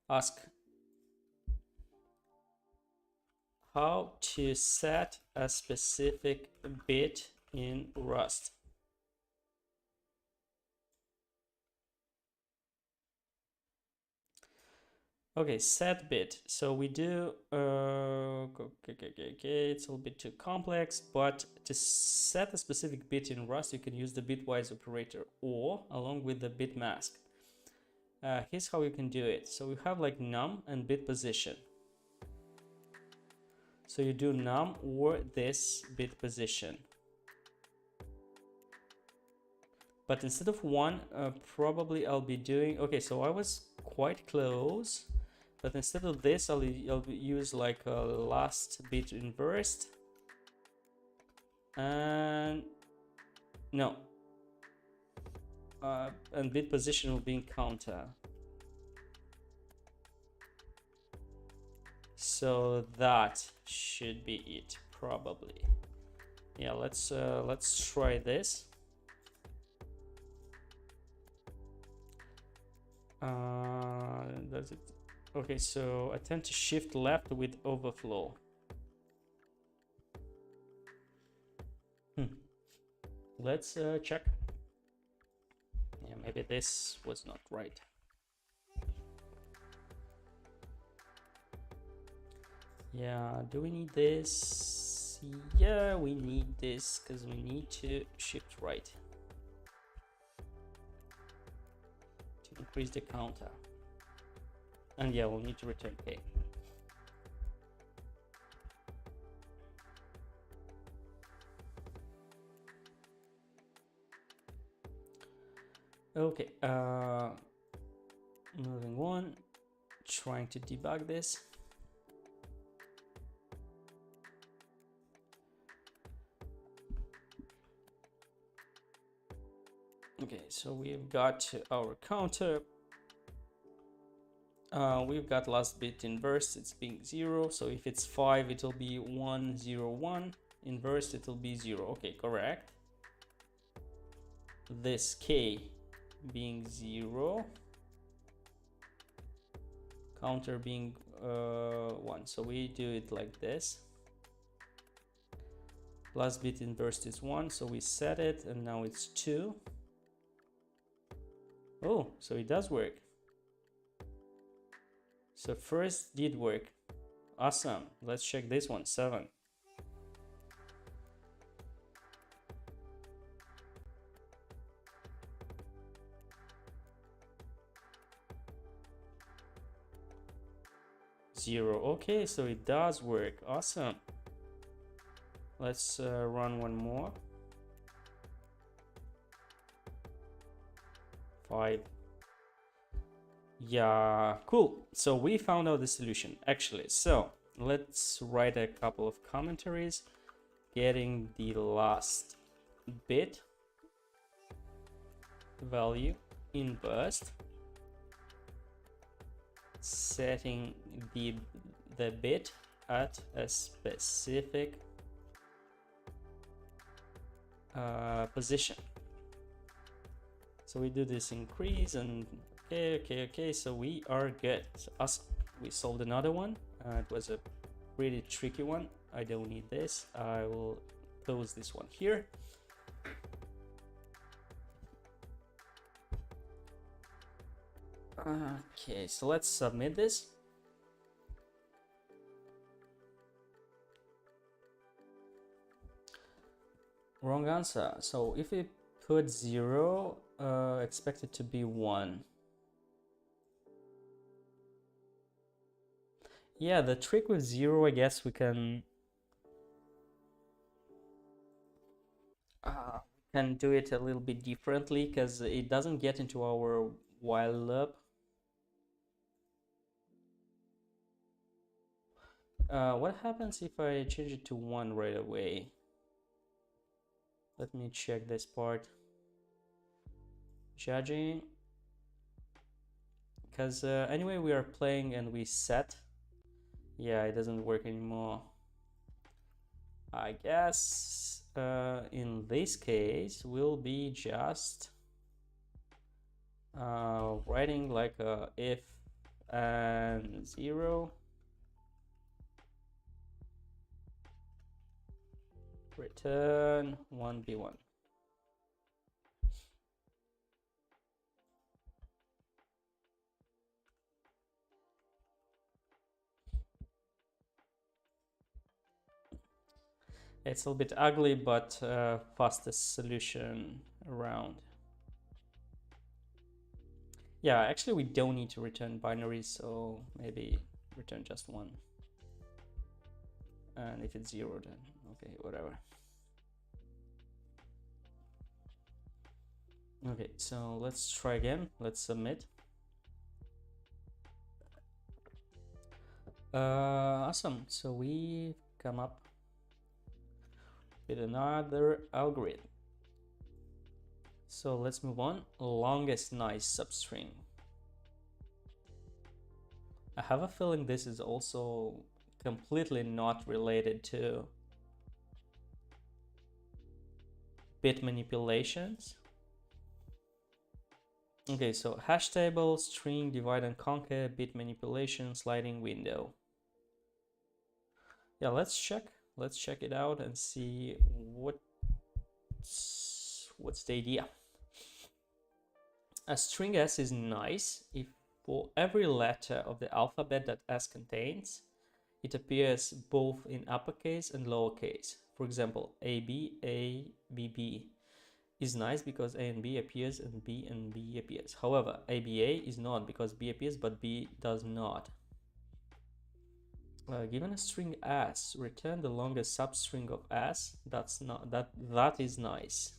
Ask how to set a specific bit in Rust. Okay, set bit. So we do, it's a little bit too complex, but to set a specific bit in Rust, you can use the bitwise operator or along with the bit mask. Here's how you can do it. So we have like num and bit position. So you do num or this bit position. But instead of 1, probably I'll be doing, okay, so I was quite close. But instead of this, I'll use like a last bit inversed. And no. And bit position will be in counter. So that should be it, probably. Yeah, let's try this. Does it? Okay, so I tend to shift left with overflow. Let's check. Yeah, maybe this was not right. Yeah, do we need this? Yeah, we need this because we need to shift right to increase the counter. And yeah, we'll need to return k. Okay, moving on, trying to debug this. Okay, so we've got our counter. We've got last bit inversed, it's being 0. So if it's 5, it'll be 1, 0, 1. Inversed, it'll be 0. Okay, correct. This k being 0. Counter being 1. So we do it like this. Last bit inversed is 1, so we set it, and now it's 2. Oh, so it does work. So first did work. Awesome. Let's check this one. 7. Zero. Okay, so it does work. Awesome. Let's run one more. 5. Yeah, cool. So we found out the solution actually. So let's write a couple of commentaries. Getting the last bit value inversed, setting the bit at a specific position. So we do this increase and okay, so we are good. Awesome. We solved another one. It was a pretty tricky one. I don't need this. I will close this one here. Okay, so let's submit this. Wrong answer. So if we put 0, expect it to be 1. Yeah, the trick with 0, I guess we can do it a little bit differently, because it doesn't get into our while loop. What happens if I change it to 1 right away? Let me check this part. Judging. Because anyway, we are playing and we set. Yeah, it doesn't work anymore. I guess in this case we'll be just writing like a if and 0 return 1b1. It's a little bit ugly, but fastest solution around. Yeah, actually we don't need to return binaries, so maybe return just 1. And if it's 0, then okay, whatever. Okay, so let's try again. Let's submit. Awesome. So we come up with another algorithm. So let's move on. Longest nice substring. I have a feeling this is also completely not related to bit manipulations. Okay, so hash table, string, divide and conquer, bit manipulation, sliding window. Yeah, let's check it out and see what's the idea. A string S is nice if for every letter of the alphabet that S contains, it appears both in uppercase and lowercase. For example, AB, A, B, B is nice because A and B appears and B appears. However, ABA is not because B appears but B does not. Given a string S, return the longest substring of S. That is nice.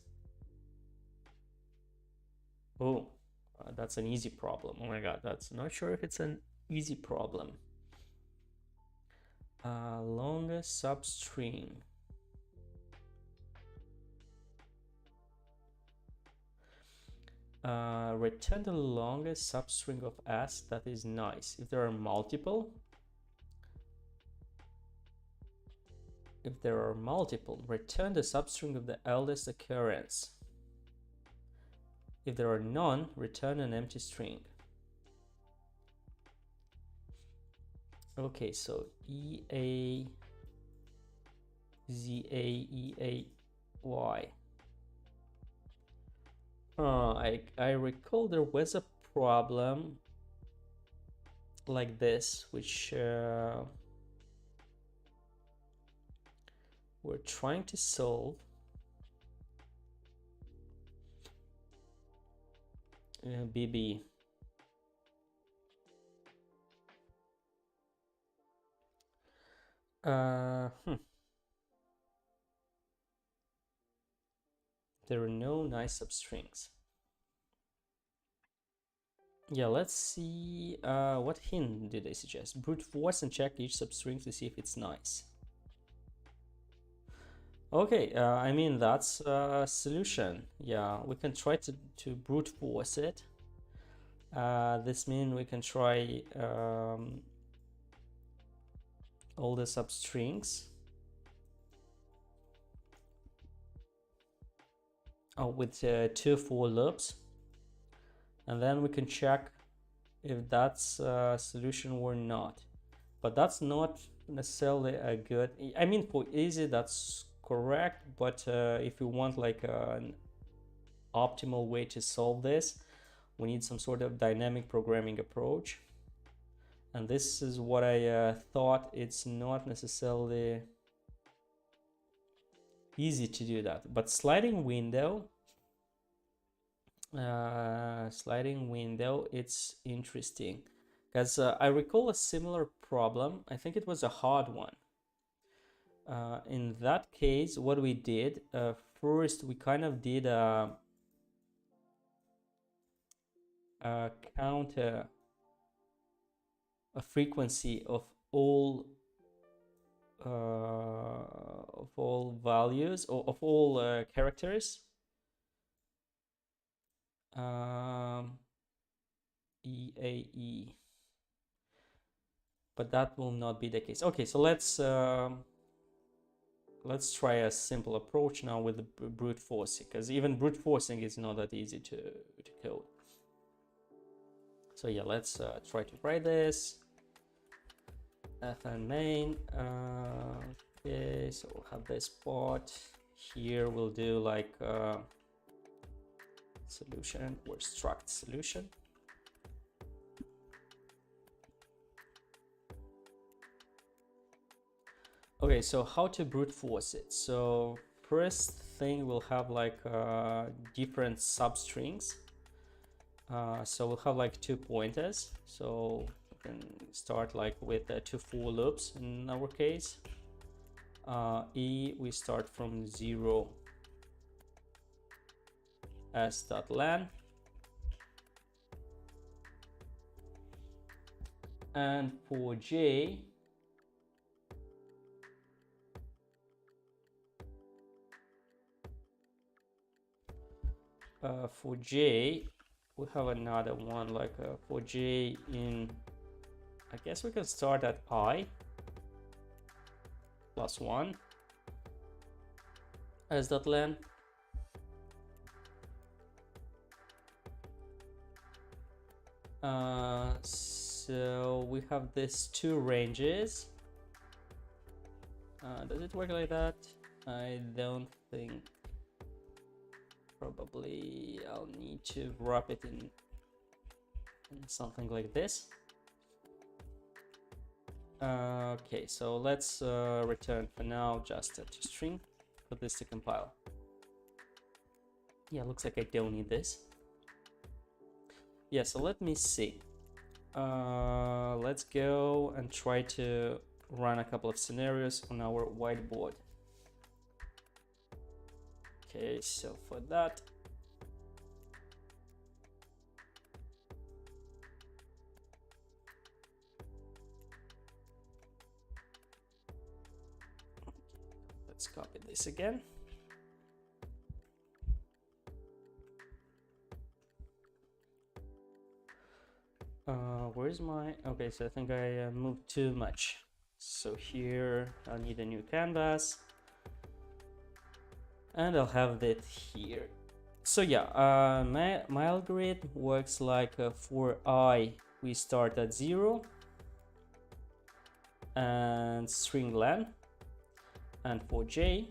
Oh, that's an easy problem. Oh my god, that's not sure if it's an easy problem. Longest substring. Return the longest substring of S that is nice. If there are multiple, return the substring of the eldest occurrence. If there are none, return an empty string. Okay, so EA, ZA, EA, Y. I recall there was a problem like this, which we're trying to solve. BB. There are no nice substrings. Yeah, let's see. What hint do they suggest? Brute force and check each substring to see if it's nice. Okay, I mean, that's a solution. Yeah, we can try to brute force it. This means we can try all the substrings. With 2 for loops. And then we can check if that's a solution or not. But that's not necessarily a good... I mean, for easy, that's correct. But if you want like an optimal way to solve this, we need some sort of dynamic programming approach. And this is what I thought. It's not necessarily easy to do that. But sliding window, it's interesting. Because I recall a similar problem. I think it was a hard one. In that case, what we did, first we kind of did a counter a frequency of all values or of all characters. EAE, but that will not be the case. Okay, so let's try a simple approach now with the brute forcing, because even brute forcing is not that easy to code. So yeah, let's try to write this. Fn main. Okay, so we'll have this part here. We'll do like solution or struct solution. Okay, so how to brute force it? So first thing, we'll have like different substrings. So we'll have like 2 pointers. So we can start like with 2 for loops in our case. We start from 0 s.len, and for j, we have another one like for j in, I guess we can start at I plus 1 s.len. So we have these 2 ranges. Does it work like that? I don't think. Probably I'll need to wrap it in something like this. Okay, so let's return for now just a string for this to compile. Yeah, looks like I don't need this. Yeah, so let me see. Let's go and try to run a couple of scenarios on our whiteboard. Okay, so for that, let's copy this again. where's my, okay, so I think I moved too much. So here I'll need a new canvas, and I'll have that here. So yeah, my algorithm works like for I we start at 0 and string len, and for j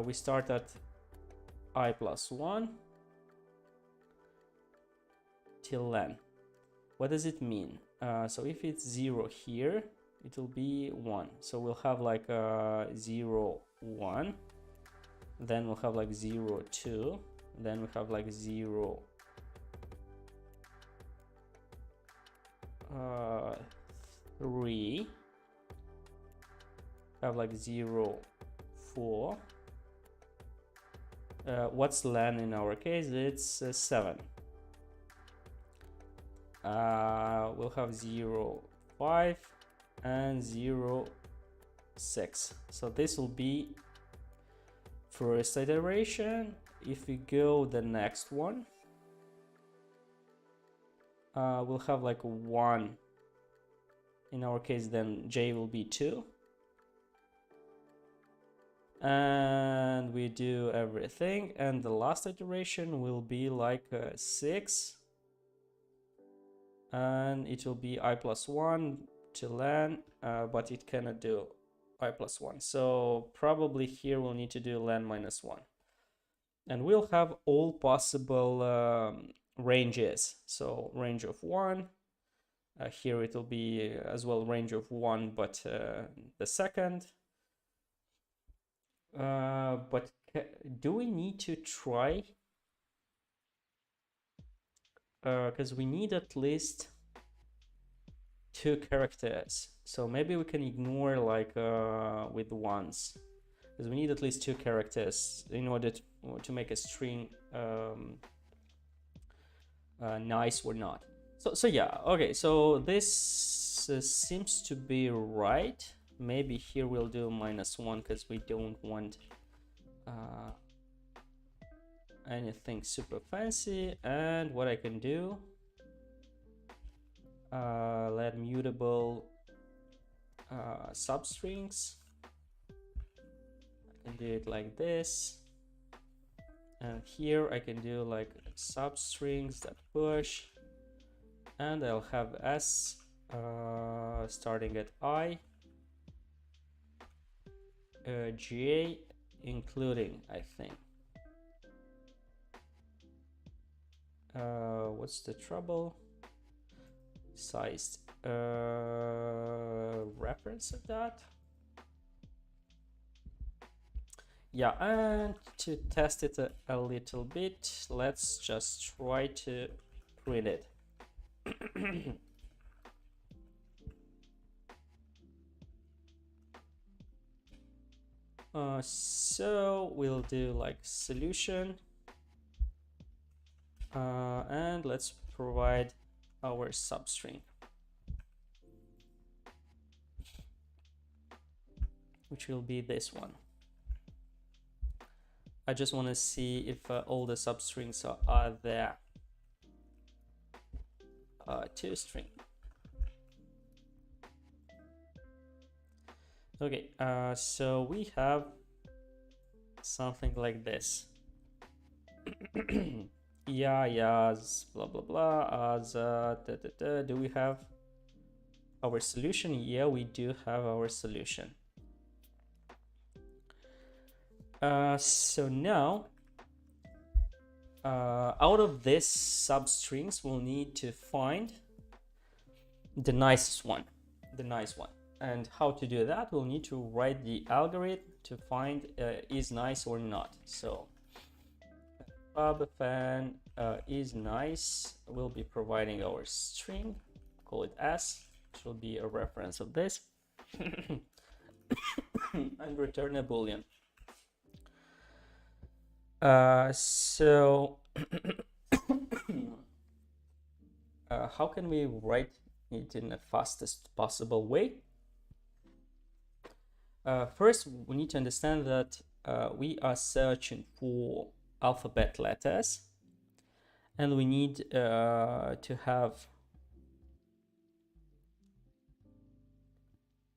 we start at I plus 1 till len. What does it mean? So if it's 0 here, it will be 1. So we'll have like 0, 1. Then we'll have like 0, 2. Then we have like 0, 3. Have like 0, 4. What's len in our case? It's 7. We'll have 0, 5 and 0, 6. So this will be first iteration. If we go the next one, we'll have like 1. In our case, then j will be 2. And we do everything, and the last iteration will be like 6. And it will be I plus 1 to len, but it cannot do I plus 1. So probably here we'll need to do len minus 1. And we'll have all possible ranges. So range of 1. Here it will be as well range of 1, but the second. But do we need to try? Because we need at least 2 characters. So maybe we can ignore like with ones, because we need at least 2 characters in order to make a string nice or not. So yeah, okay, so this seems to be right. Maybe here we'll do -1 because we don't want anything super fancy. And what I can do, let mutable substrings. I can do it like this, and here I can do like substrings that push, and I'll have s starting at I, j including, I think. What's the trouble? Sized reference of that. Yeah, and to test it a little bit, let's just try to print it. So we'll do like solution, and let's provide our substring, which will be this one. I just want to see if all the substrings are there. To string. Okay, so we have something like this. Yeah, blah blah blah, as do we have our solution? Yeah, we do have our solution. So now out of this substrings we'll need to find the nicest one, the nice one. And how to do that? We'll need to write the algorithm to find is nice or not. So pubfan is nice will be providing our string, call it s, which will be a reference of this, and return a boolean. So how can we write it in the fastest possible way? First, we need to understand that we are searching for alphabet letters, and we need to have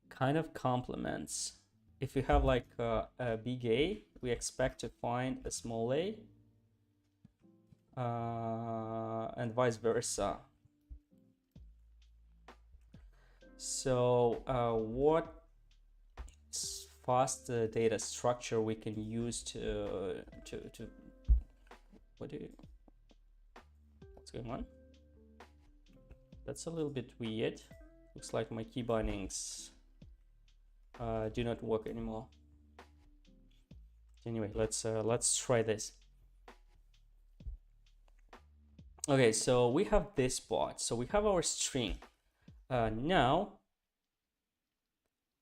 kind of complements. If we have like a big A, we expect to find a small a, and vice versa. So what fast data structure we can use to what's going on? That's a little bit weird. Looks like my key bindings do not work anymore. Anyway, let's try this. Okay, so we have this part. So we have our string. Now,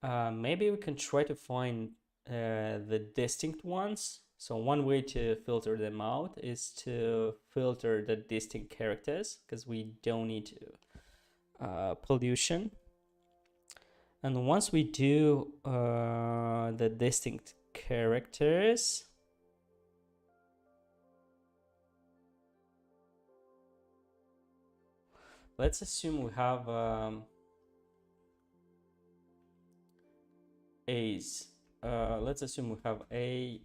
maybe we can try to find the distinct ones. So one way to filter them out is to filter the distinct characters, because we don't need to pollution. And once we do the distinct characters, let's assume we have A's. Let's assume we have we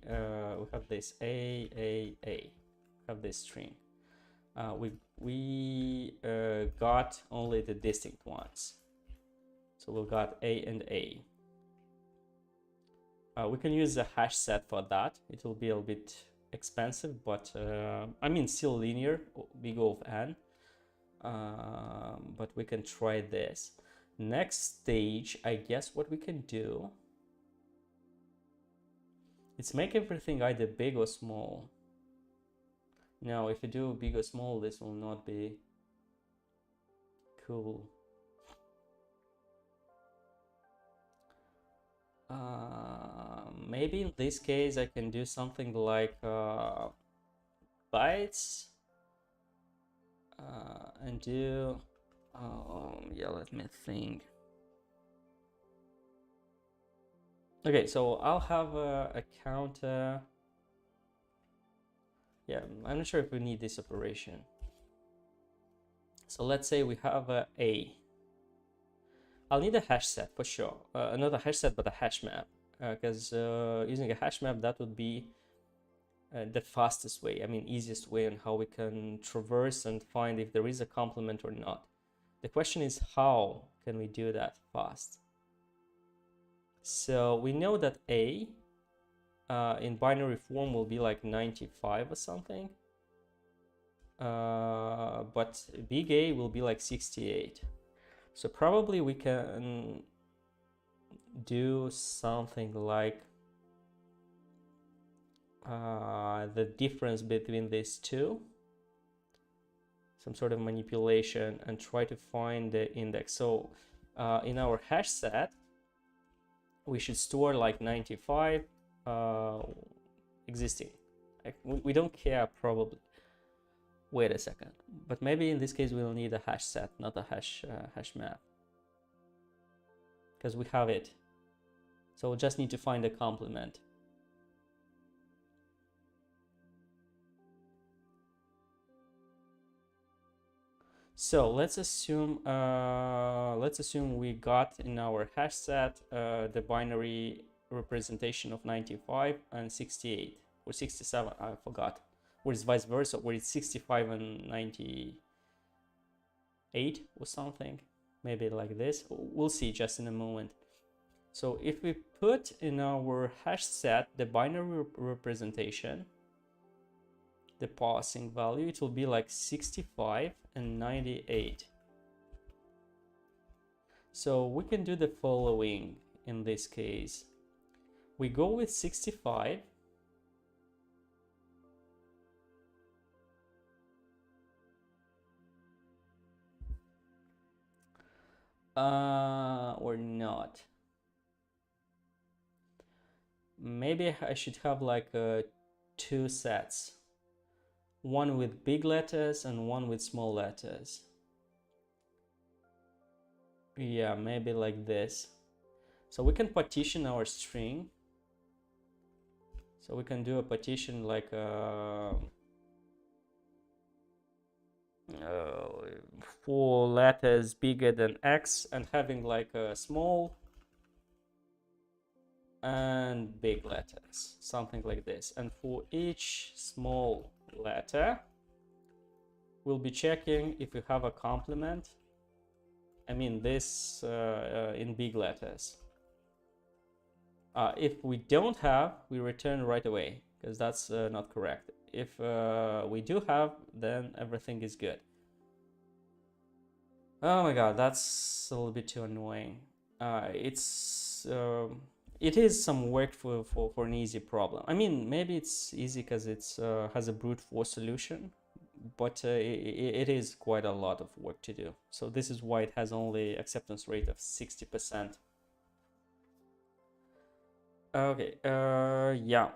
have this A. We have this string. We got only the distinct ones. So we got A and A. We can use a hash set for that. It will be a bit expensive, but I mean still linear, big O of n. But we can try this. Next stage, I guess what we can do is make everything either big or small. Now, if you do big or small, this will not be cool. Maybe in this case I can do something like bytes and do yeah, let me think. Okay, so I'll have a counter. Yeah, I'm not sure if we need this operation. So let's say we have a. I'll need a hash set for sure. Not a hash set, but a hash map. Because using a hash map, that would be the fastest way. I mean, easiest way on how we can traverse and find if there is a complement or not. The question is, how can we do that fast? So we know that A in binary form will be like 95 or something. But big A will be like 68. So probably we can do something like the difference between these two, some sort of manipulation, and try to find the index. So in our hash set, we should store like 95 existing. We don't care probably. Wait a second, but maybe in this case we'll need a hash set, not a hash map, because we have it. So we'll just need to find a complement. So let's assume we got in our hash set the binary representation of 95 and 68 or 67. I forgot. Or it's vice versa, or it's 65 and 98 or something. Maybe like this. We'll see just in a moment. So if we put in our hash set the binary representation, the passing value, it will be like 65 and 98. So we can do the following in this case. We go with 65. Or not. Maybe I should have like two sets. One with big letters and one with small letters. Yeah, maybe like this. So we can partition our string. So we can do a partition like 4 letters bigger than X and having like a small and big letters, something like this. And for each small letter, we'll be checking if we have a complement. I mean this in big letters. If we don't have, we return right away, because that's not correct. If we do have, then everything is good. Oh my god, that's a little bit too annoying. It is some work for an easy problem. I mean, maybe it's easy because it's has a brute force solution, but it is quite a lot of work to do. So this is why it has only acceptance rate of 60%. Okay, yeah,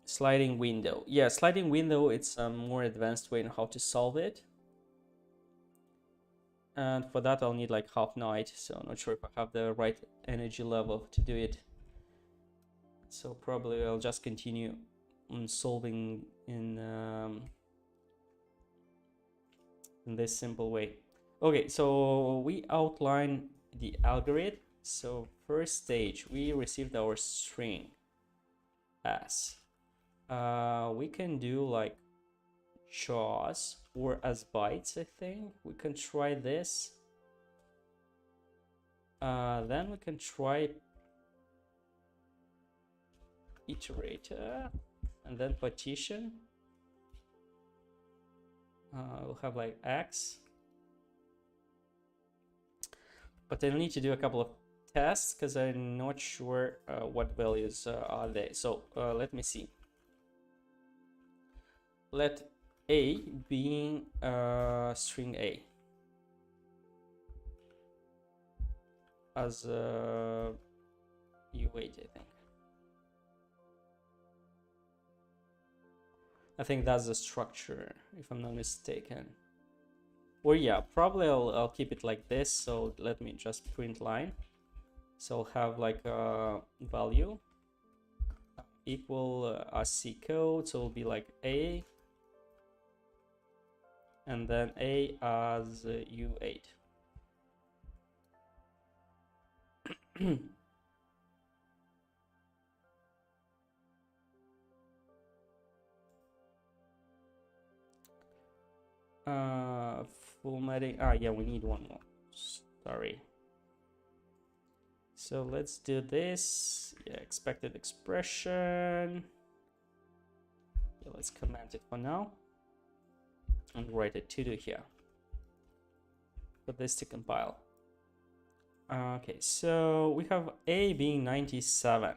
sliding window. Yeah, sliding window, it's a more advanced way on how to solve it. And for that, I'll need like half night, so I'm not sure if I have the right energy level to do it. So probably I'll just continue on solving in this simple way. Okay, so we outline the algorithm. So first stage, we received our string as. We can do like chars or as bytes, I think. We can try this. Then we can try iterator and then partition. We'll have like X. But I need to do a couple of tests because I'm not sure what values are they. So let me see. Let A being string A as U8, I think. I think that's the structure, if I'm not mistaken. Or yeah, probably I'll keep it like this. So let me just print line. So I'll have like a value equal RC code. So it'll be like A and then A as U8. Formatting. Yeah, we need one more. Sorry. So let's do this. Yeah, expected expression. Yeah, let's comment it for now and write a to do here. Put this to compile. Okay, so we have A being 97.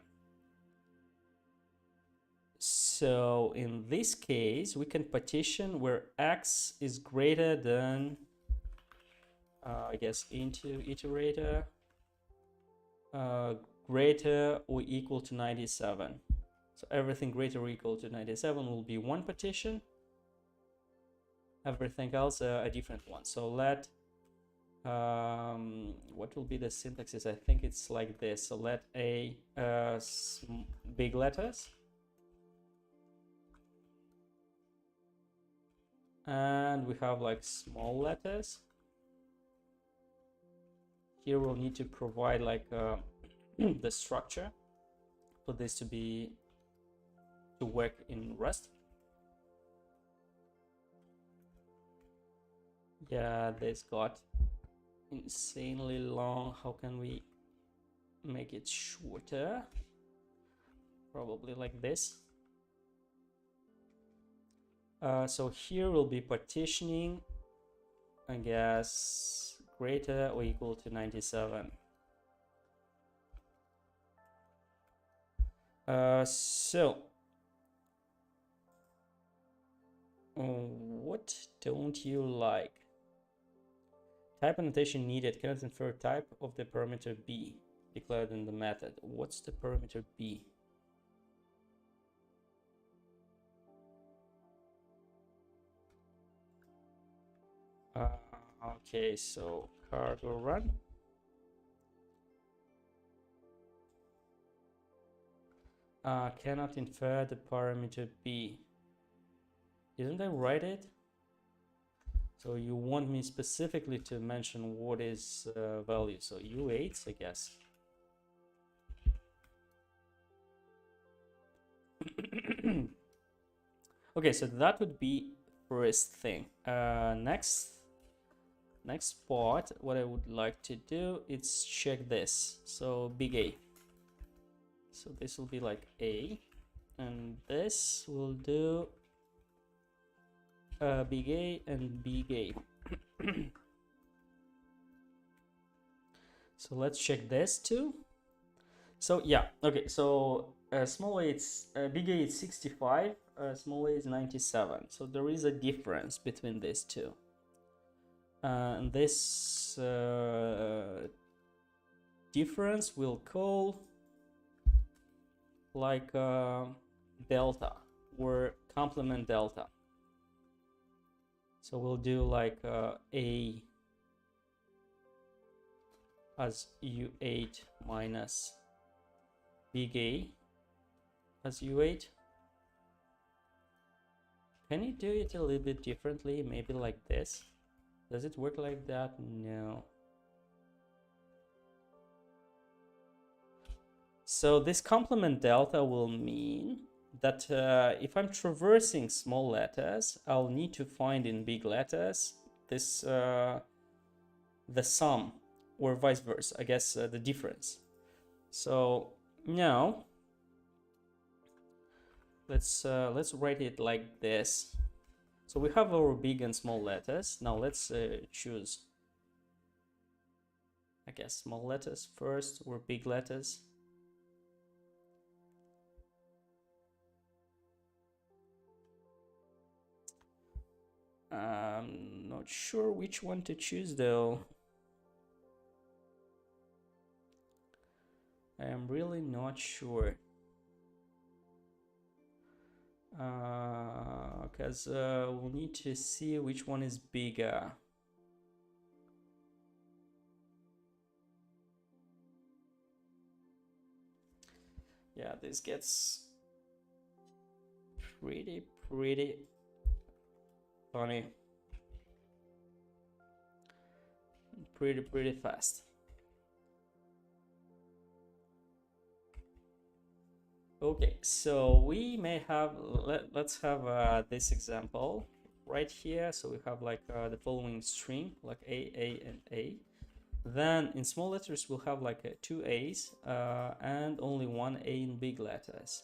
So in this case, we can partition where X is greater than, I guess, into iterator, greater or equal to 97. So everything greater or equal to 97 will be one partition. Everything else a different one. So let, what will be the syntax is? I think it's like this. So let A big letters. And we have like small letters. Here we'll need to provide like the structure for this to work in Rust. Yeah, this got insanely long. How can we make it shorter? Probably like this. So here we'll be partitioning, I guess, greater or equal to 97. So what don't you like? Type annotation needed cannot infer type of the parameter B declared in the method. What's the parameter B? Okay, so cargo run. Cannot infer the parameter B. Didn't I write it? So you want me specifically to mention what is value, so U8, I guess. Okay, so that would be first thing. Next part, what I would like to do is check this. So big A. So this will be like A, and this will do big A and big A. So let's check this too. So yeah, okay. So small a, it's big A is 65, small a is 97. So there is a difference between these two. And this difference we'll call like delta or complement delta. So we'll do like A as U8 minus big A as U8. Can you do it a little bit differently? Maybe like this? Does it work like that? No. So this complement delta will mean that if I'm traversing small letters, I'll need to find in big letters this the sum, or vice versa, I guess the difference. So now let's write it like this. So we have our big and small letters. Now let's choose, I guess, small letters first or big letters. I'm not sure which one to choose though. I am really not sure. Because we'll need to see which one is bigger. Yeah, this gets pretty funny. Pretty fast. Okay, so we may have, let's have this example right here. So we have like the following string, like A, and A. Then in small letters, we'll have like two A's and only one A in big letters.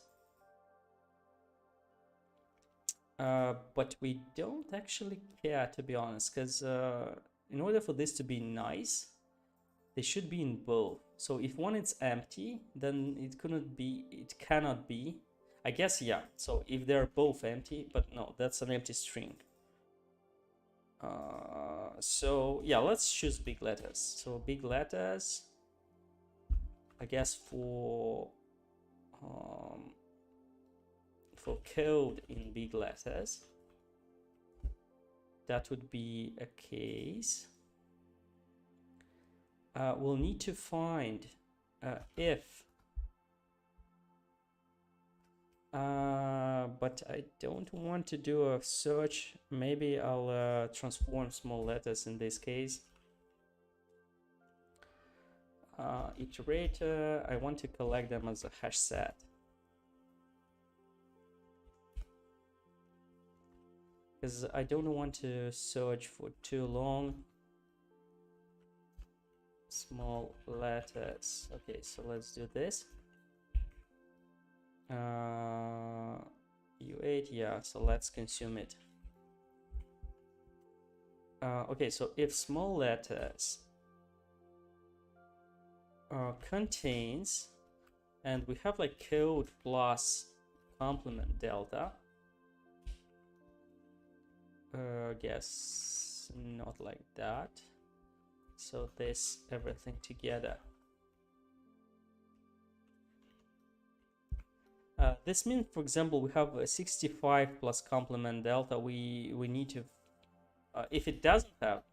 But we don't actually care, to be honest, because in order for this to be nice, they should be in both. So if one is empty, then it cannot be. I guess, yeah. So if they're both empty, but no, that's an empty string. So yeah, let's choose big letters. So big letters, I guess for code in big letters, that would be a case. We'll need to find if, but I don't want to do a search. Maybe I'll transform small letters in this case. Iterator, I want to collect them as a hash set. Because I don't want to search for too long. Small letters. Okay, so let's do this. U8, yeah, so let's consume it. Okay, so if small letters contains, and we have like code plus complement delta, guess not like that. So this everything together. This means, for example, we have a 65 plus complement delta. We need to, if it doesn't have,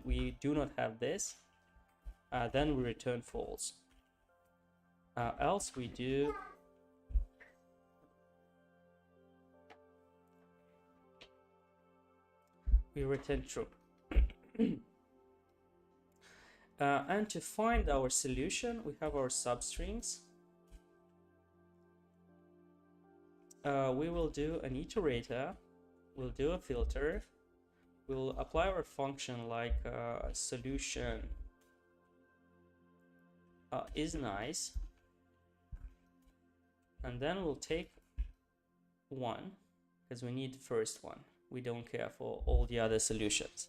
we do not have this, then we return false. Else we do we return true. And to find our solution, we have our substrings. We will do an iterator, we'll do a filter, we'll apply our function like solution is nice, and then we'll take one because we need the first one. We don't care for all the other solutions.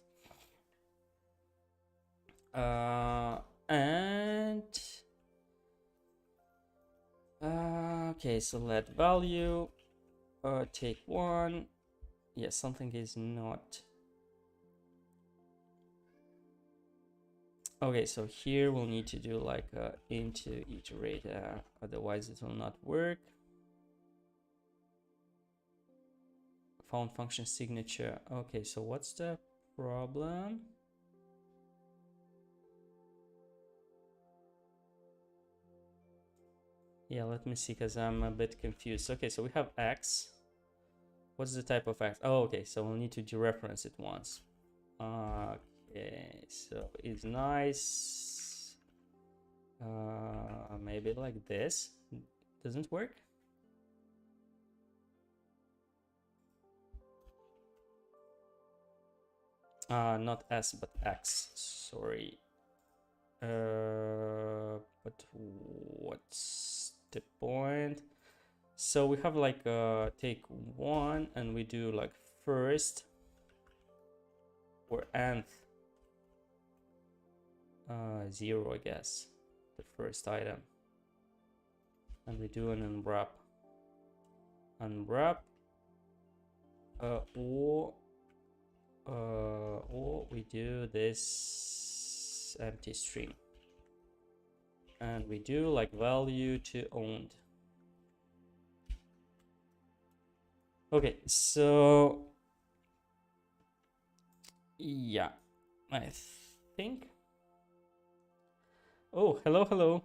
Okay, so let value take one. Yes, something is not. Okay, so here we'll need to do like into iterator, otherwise it will not work. Found function signature. Okay, so what's the problem? Yeah, let me see, because I'm a bit confused. Okay, so we have x. What's the type of x? Oh, okay, so we'll need to dereference it once. Okay, so it's nice. Maybe like this. Doesn't work? Not s, but x. Sorry. But what's the point? So we have like take one and we do like first or nth 0, I guess, the first item, and we do an unwrap or we do this empty string and we do like value to owned. Okay, so yeah, I think. Oh, hello,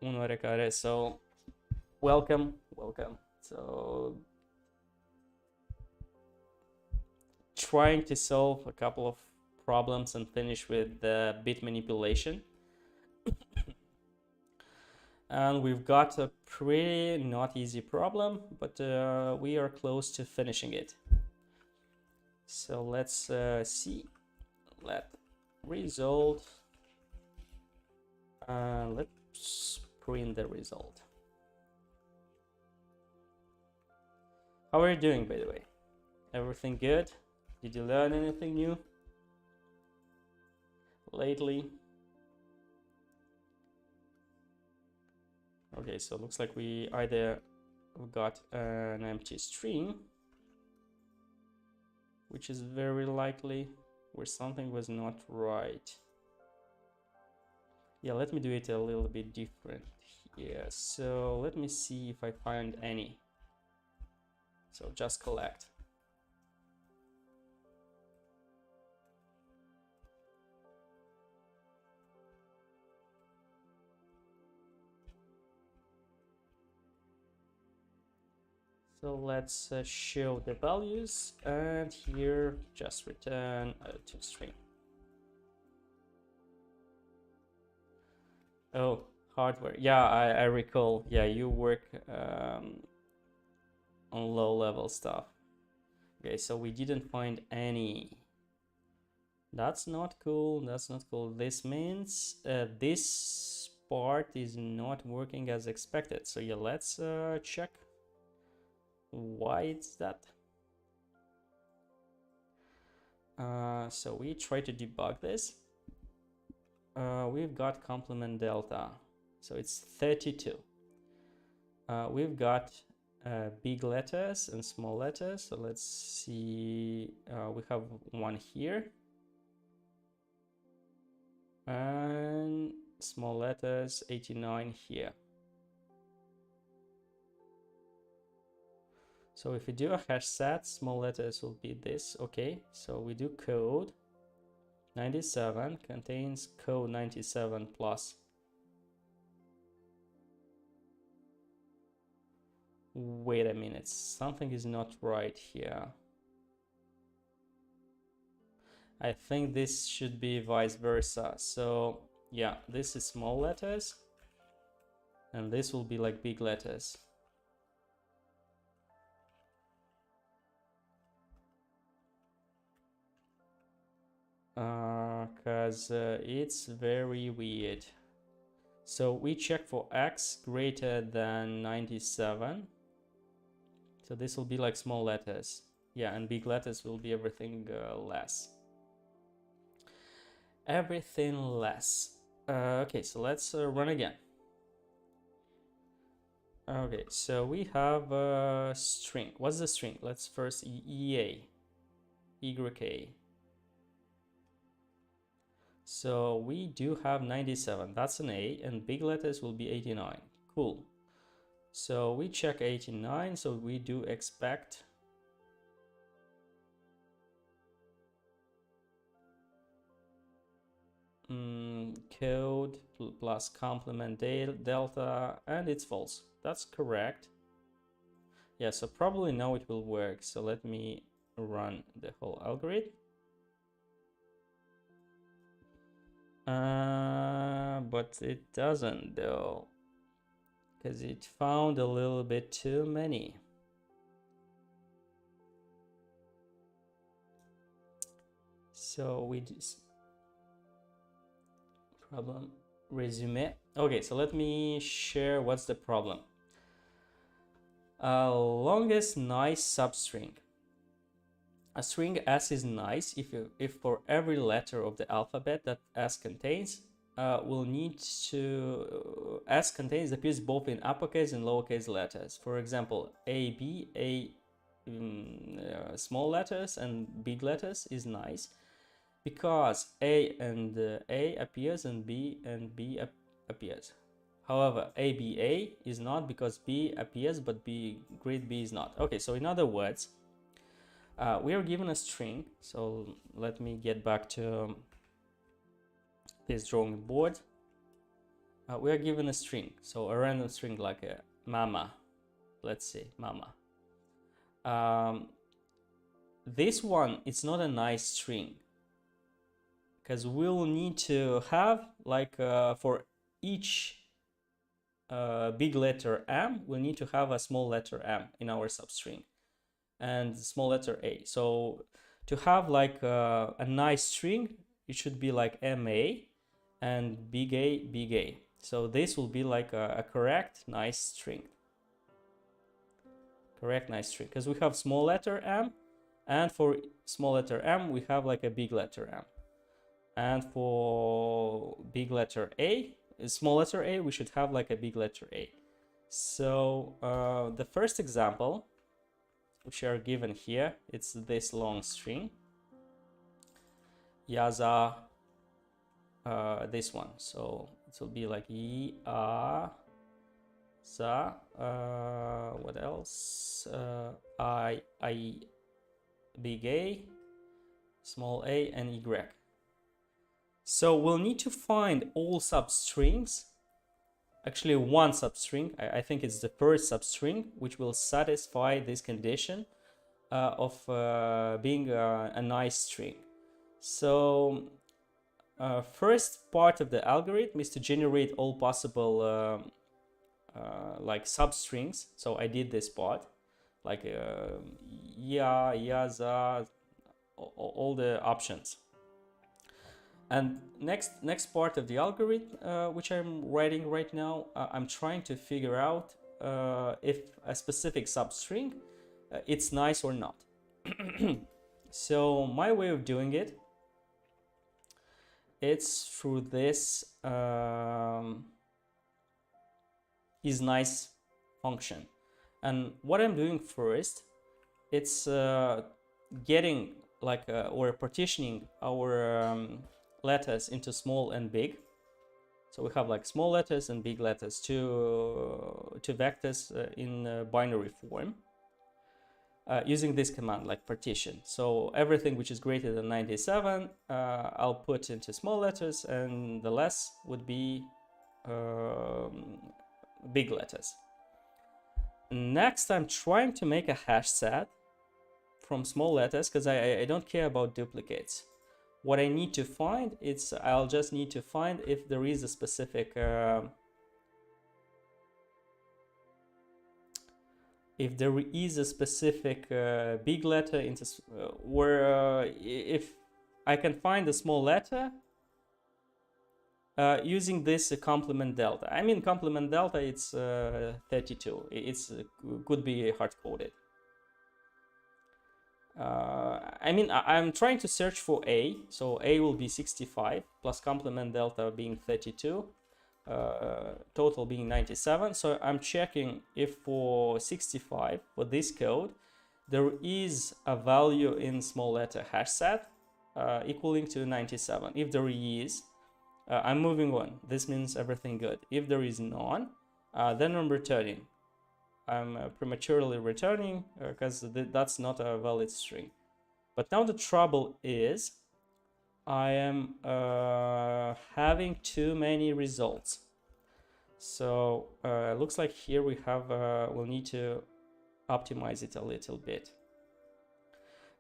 Unorekare. So welcome. So trying to solve a couple of problems and finish with the bit manipulation. And we've got a pretty not easy problem, but we are close to finishing it. So let's see. Let result. Let's print the result. How are you doing, by the way? Everything good? Did you learn anything new lately? Okay, so it looks like we either got an empty string, which is very likely, where something was not right. Yeah, let me do it a little bit different here. So let me see if I find any. So just collect. So let's show the values, and here just return to string. Oh, hardware. Yeah, I recall. Yeah, you work on low level stuff. Okay, so we didn't find any. That's not cool. That's not cool. This means this part is not working as expected. So yeah, let's check why it's that. So we try to debug this. We've got complement delta, so it's 32. We've got big letters and small letters, so let's see. We have one here and small letters 89 here. So if we do a hash set, small letters will be this. Okay, so we do code 97 contains code 97 plus. Wait a minute, something is not right here. I think this should be vice versa. So yeah, this is small letters and this will be like big letters. Because it's very weird. So we check for x greater than 97. So this will be like small letters. Yeah, and big letters will be everything less. Everything less. Okay, so let's run again. Okay, so we have a string. What's the string? Let's first EA. YA. So we do have 97. That's an A, and big letters will be 89. Cool. So we check 89. So we do expect code plus complement delta, and it's false. That's correct. Yeah, so probably now it will work. So let me run the whole algorithm. But it doesn't though, because it found a little bit too many. So we just problem resume. Okay, so let me share what's the problem. Longest nice substring. A string S is nice if for every letter of the alphabet that S contains, we'll need to S contains appears both in uppercase and lowercase letters. For example, A, B, small letters and big letters is nice because A and A appears and B appears. However, ABA is not because B appears but grade B is not. Okay, so in other words, we are given a string. So let me get back to this drawing board. We are given a string, so a random string like a mama. Let's see, mama. This one, it's not a nice string because we'll need to have like for each big letter M, we'll need to have a small letter M in our substring and small letter A. So to have like a nice string, it should be like MA and big A. So this will be like a correct nice string. Correct nice string, because we have small letter M, and for small letter M we have like a big letter M, and for big letter A, small letter A, we should have like a big letter A. So the first example which are given here, it's this long string yaza, this one, so it will be like za, what else, I big A, small a, and y. So we'll need to find all substrings, actually one substring, I think it's the first substring, which will satisfy this condition of being a nice string. So first part of the algorithm is to generate all possible like substrings. So I did this part, like yaza, all the options. And next part of the algorithm, which I'm writing right now, I'm trying to figure out if a specific substring it's nice or not. So my way of doing it, it's through this is nice function. And what I'm doing first, it's getting like or partitioning our letters into small and big. So we have like small letters and big letters, two vectors in binary form, using this command like partition. So everything which is greater than 97 I'll put into small letters, and the less would be big letters. Next, I'm trying to make a hash set from small letters because I don't care about duplicates. what I need to find, I'll just need to find if there is a specific big letter into where if I can find a small letter using this complement delta. I mean, complement delta, it's 32. It's could be hard-coded. I mean, I'm trying to search for A, so A will be 65 plus complement delta being 32, total being 97. So I'm checking if for 65, for this code, there is a value in small letter hash set equaling to 97. If there is, I'm moving on. This means everything good. If there is none, then I'm returning. I'm prematurely returning because that's not a valid string. But now the trouble is I am having too many results. So looks like here we have, we'll need to optimize it a little bit.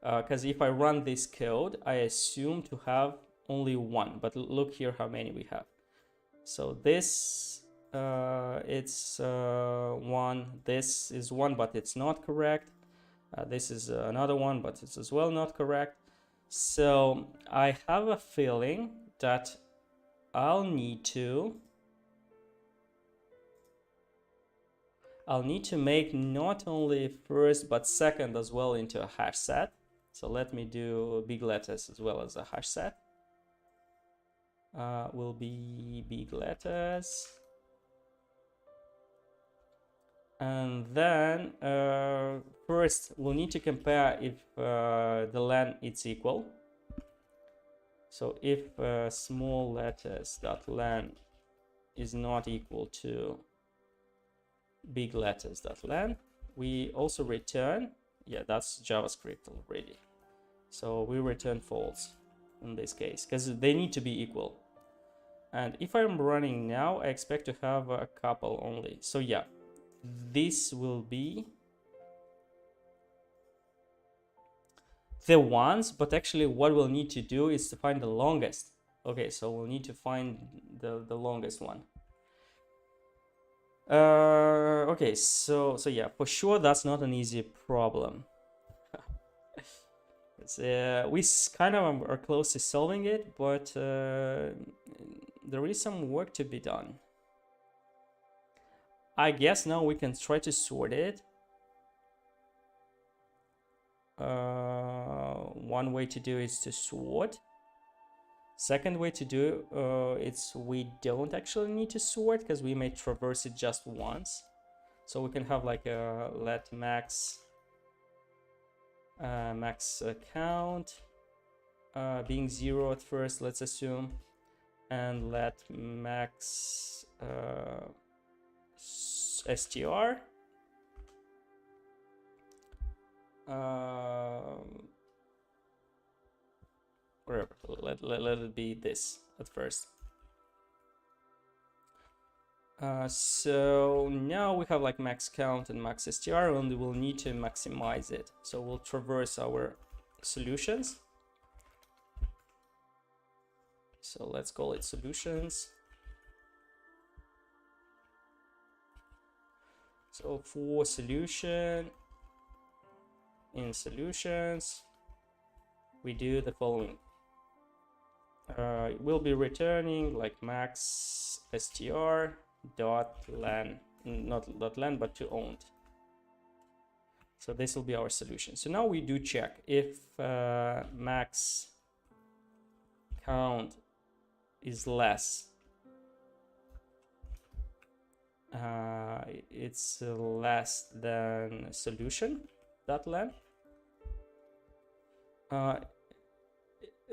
Because if I run this code, I assume to have only one, but look here how many we have. So this it's one, this is one, but it's not correct. This is another one, but it's as well not correct. So I have a feeling that I'll need to make not only first but second as well into a hash set. So let me do big letters as well as a hash set. Will be big letters. And then first we'll need to compare if the len is equal. So if small letters dot len is not equal to big letters dot len, we also return, yeah, that's JavaScript already. So we return false in this case because they need to be equal. And if I'm running now, I expect to have a couple only. So yeah, this will be the ones, but actually what we'll need to do is to find the longest. Okay, so we'll need to find the longest one. Okay, so yeah, for sure that's not an easy problem. We kind of are close to solving it, but there is some work to be done. I guess now we can try to sort it. One way to do is to sort. Second way to do it's we don't actually need to sort because we may traverse it just once. So we can have like a let max count being 0 at first, let's assume, and let max str whatever, let it be this at first. So now we have like max count and max str, and we'll need to maximize it. So we'll traverse our solutions. So let's call it solutions. So for solution, in solutions, we do the following. We'll be returning like max str dot len, not dot len, but to owned. So this will be our solution. So now we do check if max count is less. It's less than solution dot len.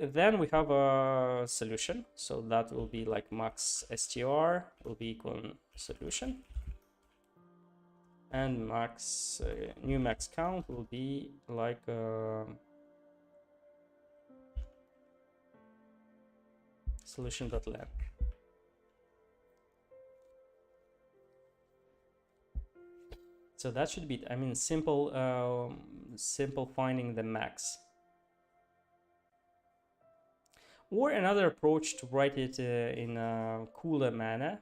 Then we have a solution, so that will be like max str will be equal solution, and max new max count will be like solution.len. So that should be, I mean, simple finding the max. Or another approach to write it in a cooler manner.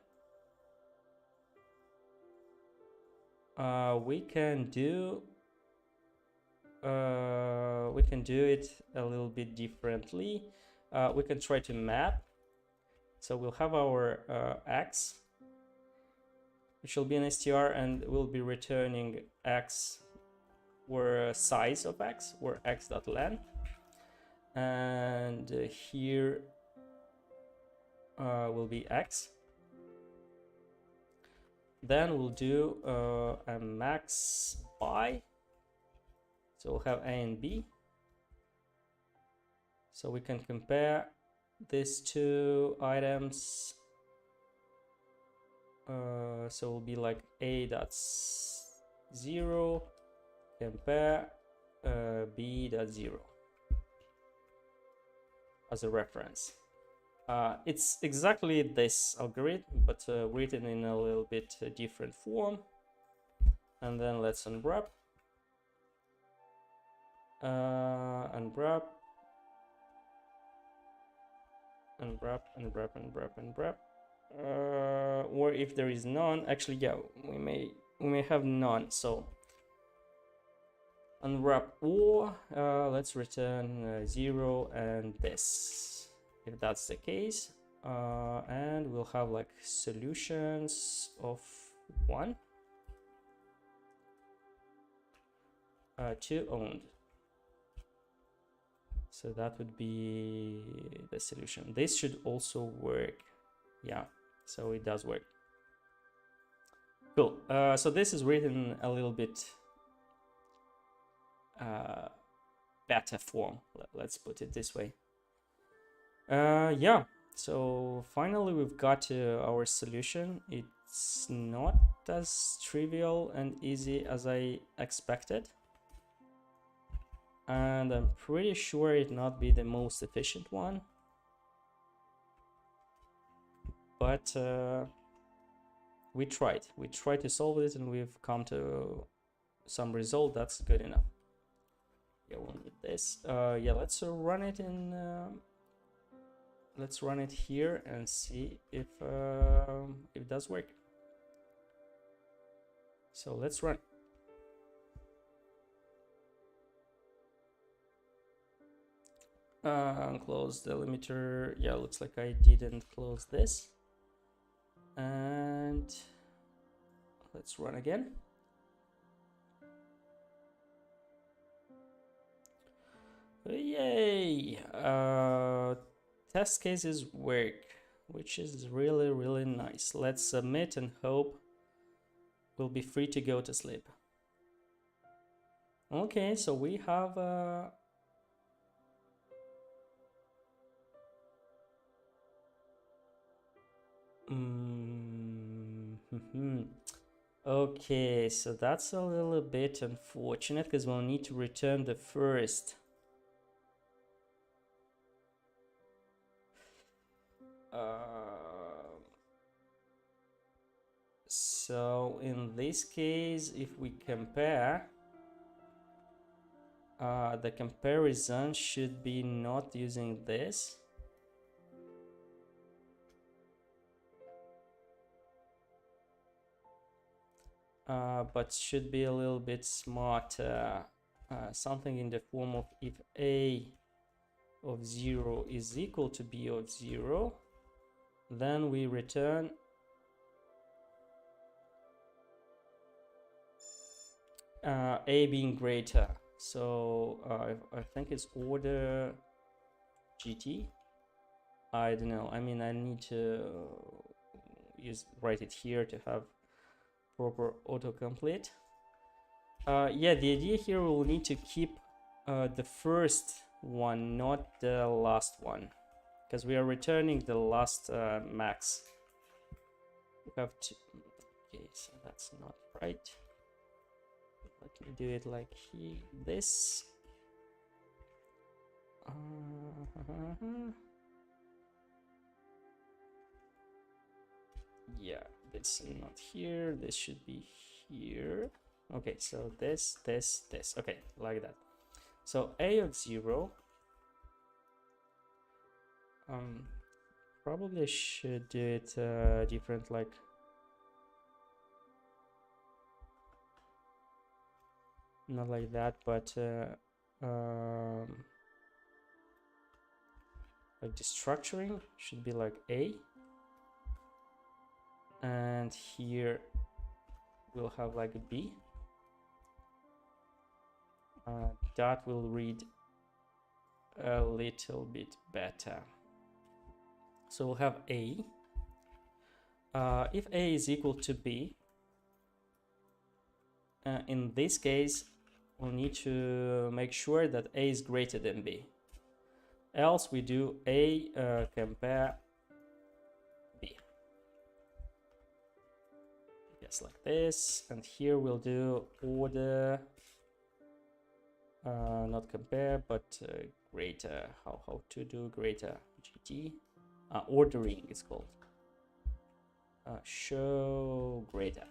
We can do it a little bit differently. We can try to map. So we'll have our x, which will be an str, and we'll be returning x or size of x, or x.len. And here will be x. Then we'll do a max by. So we'll have a and b. So we can compare these two items. So it'll be like a dot 0 compare b dot 0 as a reference. It's exactly this algorithm, but written in a little bit different form. And then let's unwrap. Unwrap. Or if there is none, actually, yeah, we may have none. So unwrap or let's return 0 and this, if that's the case. And we'll have like solutions of 1, 2 owned. So that would be the solution. This should also work. Yeah, so it does work. Cool. So this is written a little bit better form. Let's put it this way. Yeah, so finally we've got our solution. It's not as trivial and easy as I expected. And I'm pretty sure it not be the most efficient one. But we tried to solve it, and we've come to some result that's good enough. Yeah, we'll need this. Yeah, let's run it in. Let's run it here and see if it does work. So let's run. Close the limiter. Yeah, looks like I didn't close this. And let's run again. Yay! Test cases work, which is really, really nice. Let's submit and hope we'll be free to go to sleep. Okay, so we have okay, so that's a little bit unfortunate because we'll need to return the first. So in this case, if we compare, the comparison should be not using this. But should be a little bit smarter. Something in the form of if a of 0 is equal to b of 0, then we return a being greater. So I think it's order GT. I don't know. I mean, I need to write it here to have proper autocomplete. Yeah, the idea here we'll need to keep the first one, not the last one, because we are returning the last max. We have to. Okay, so that's not right. Let me do it like this. Yeah, this is not here. This should be here. Okay, so this. Okay, like that. So a of 0 Probably should do it different, like not like that, but like the structuring should be like A, and here we'll have like a B. That will read a little bit better. So we'll have A. If A is equal to B, in this case, we'll need to make sure that A is greater than B. Else we do A compare B. Yes, like this. And here we'll do order, not compare, but greater. How to do greater? GT. Ordering is called. Show greater.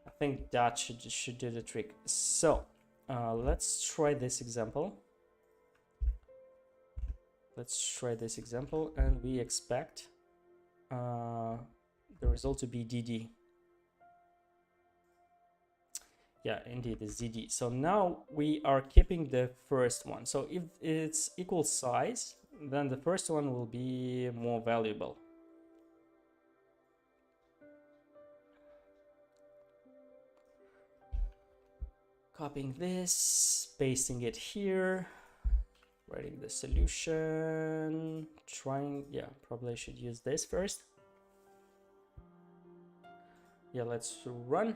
I think that should do the trick. So let's try this example. And we expect the result to be DD. Yeah, indeed, it's DD. So now we are keeping the first one. So if it's equal size, then the first one will be more valuable. Copying this, pasting it here, writing the solution, probably I should use this first. Yeah, let's run.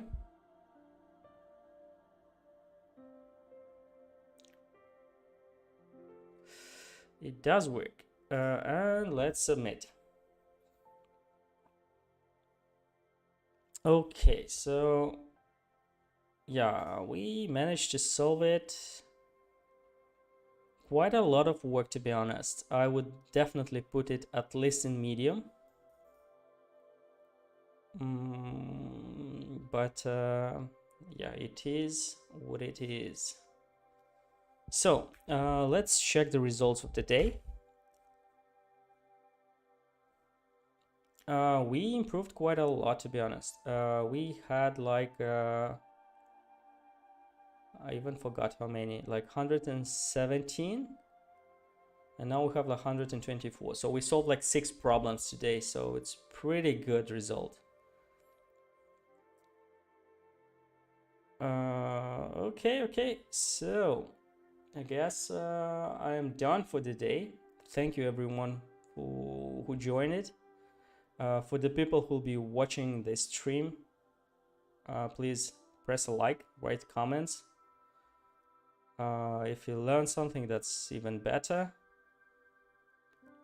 It does work, and let's submit. Okay, so yeah, we managed to solve it. Quite a lot of work, to be honest. I would definitely put it at least in medium. But yeah, it is what it is. So let's check the results of the day. We improved quite a lot, to be honest. We had like I even forgot how many, like 117, and now we have like 124. So we solved like 6 problems today, so it's pretty good result. Okay, so I guess I am done for the day. Thank you everyone who joined it. For the people who'll be watching this stream, please press a like, write comments. If you learned something, that's even better.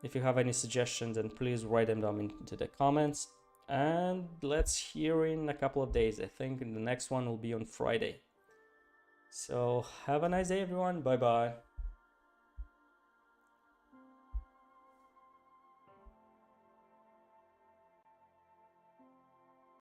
If you have any suggestions, then please write them down into the comments. And let's hear in a couple of days. I think the next one will be on Friday. So have a nice day, everyone. Bye bye.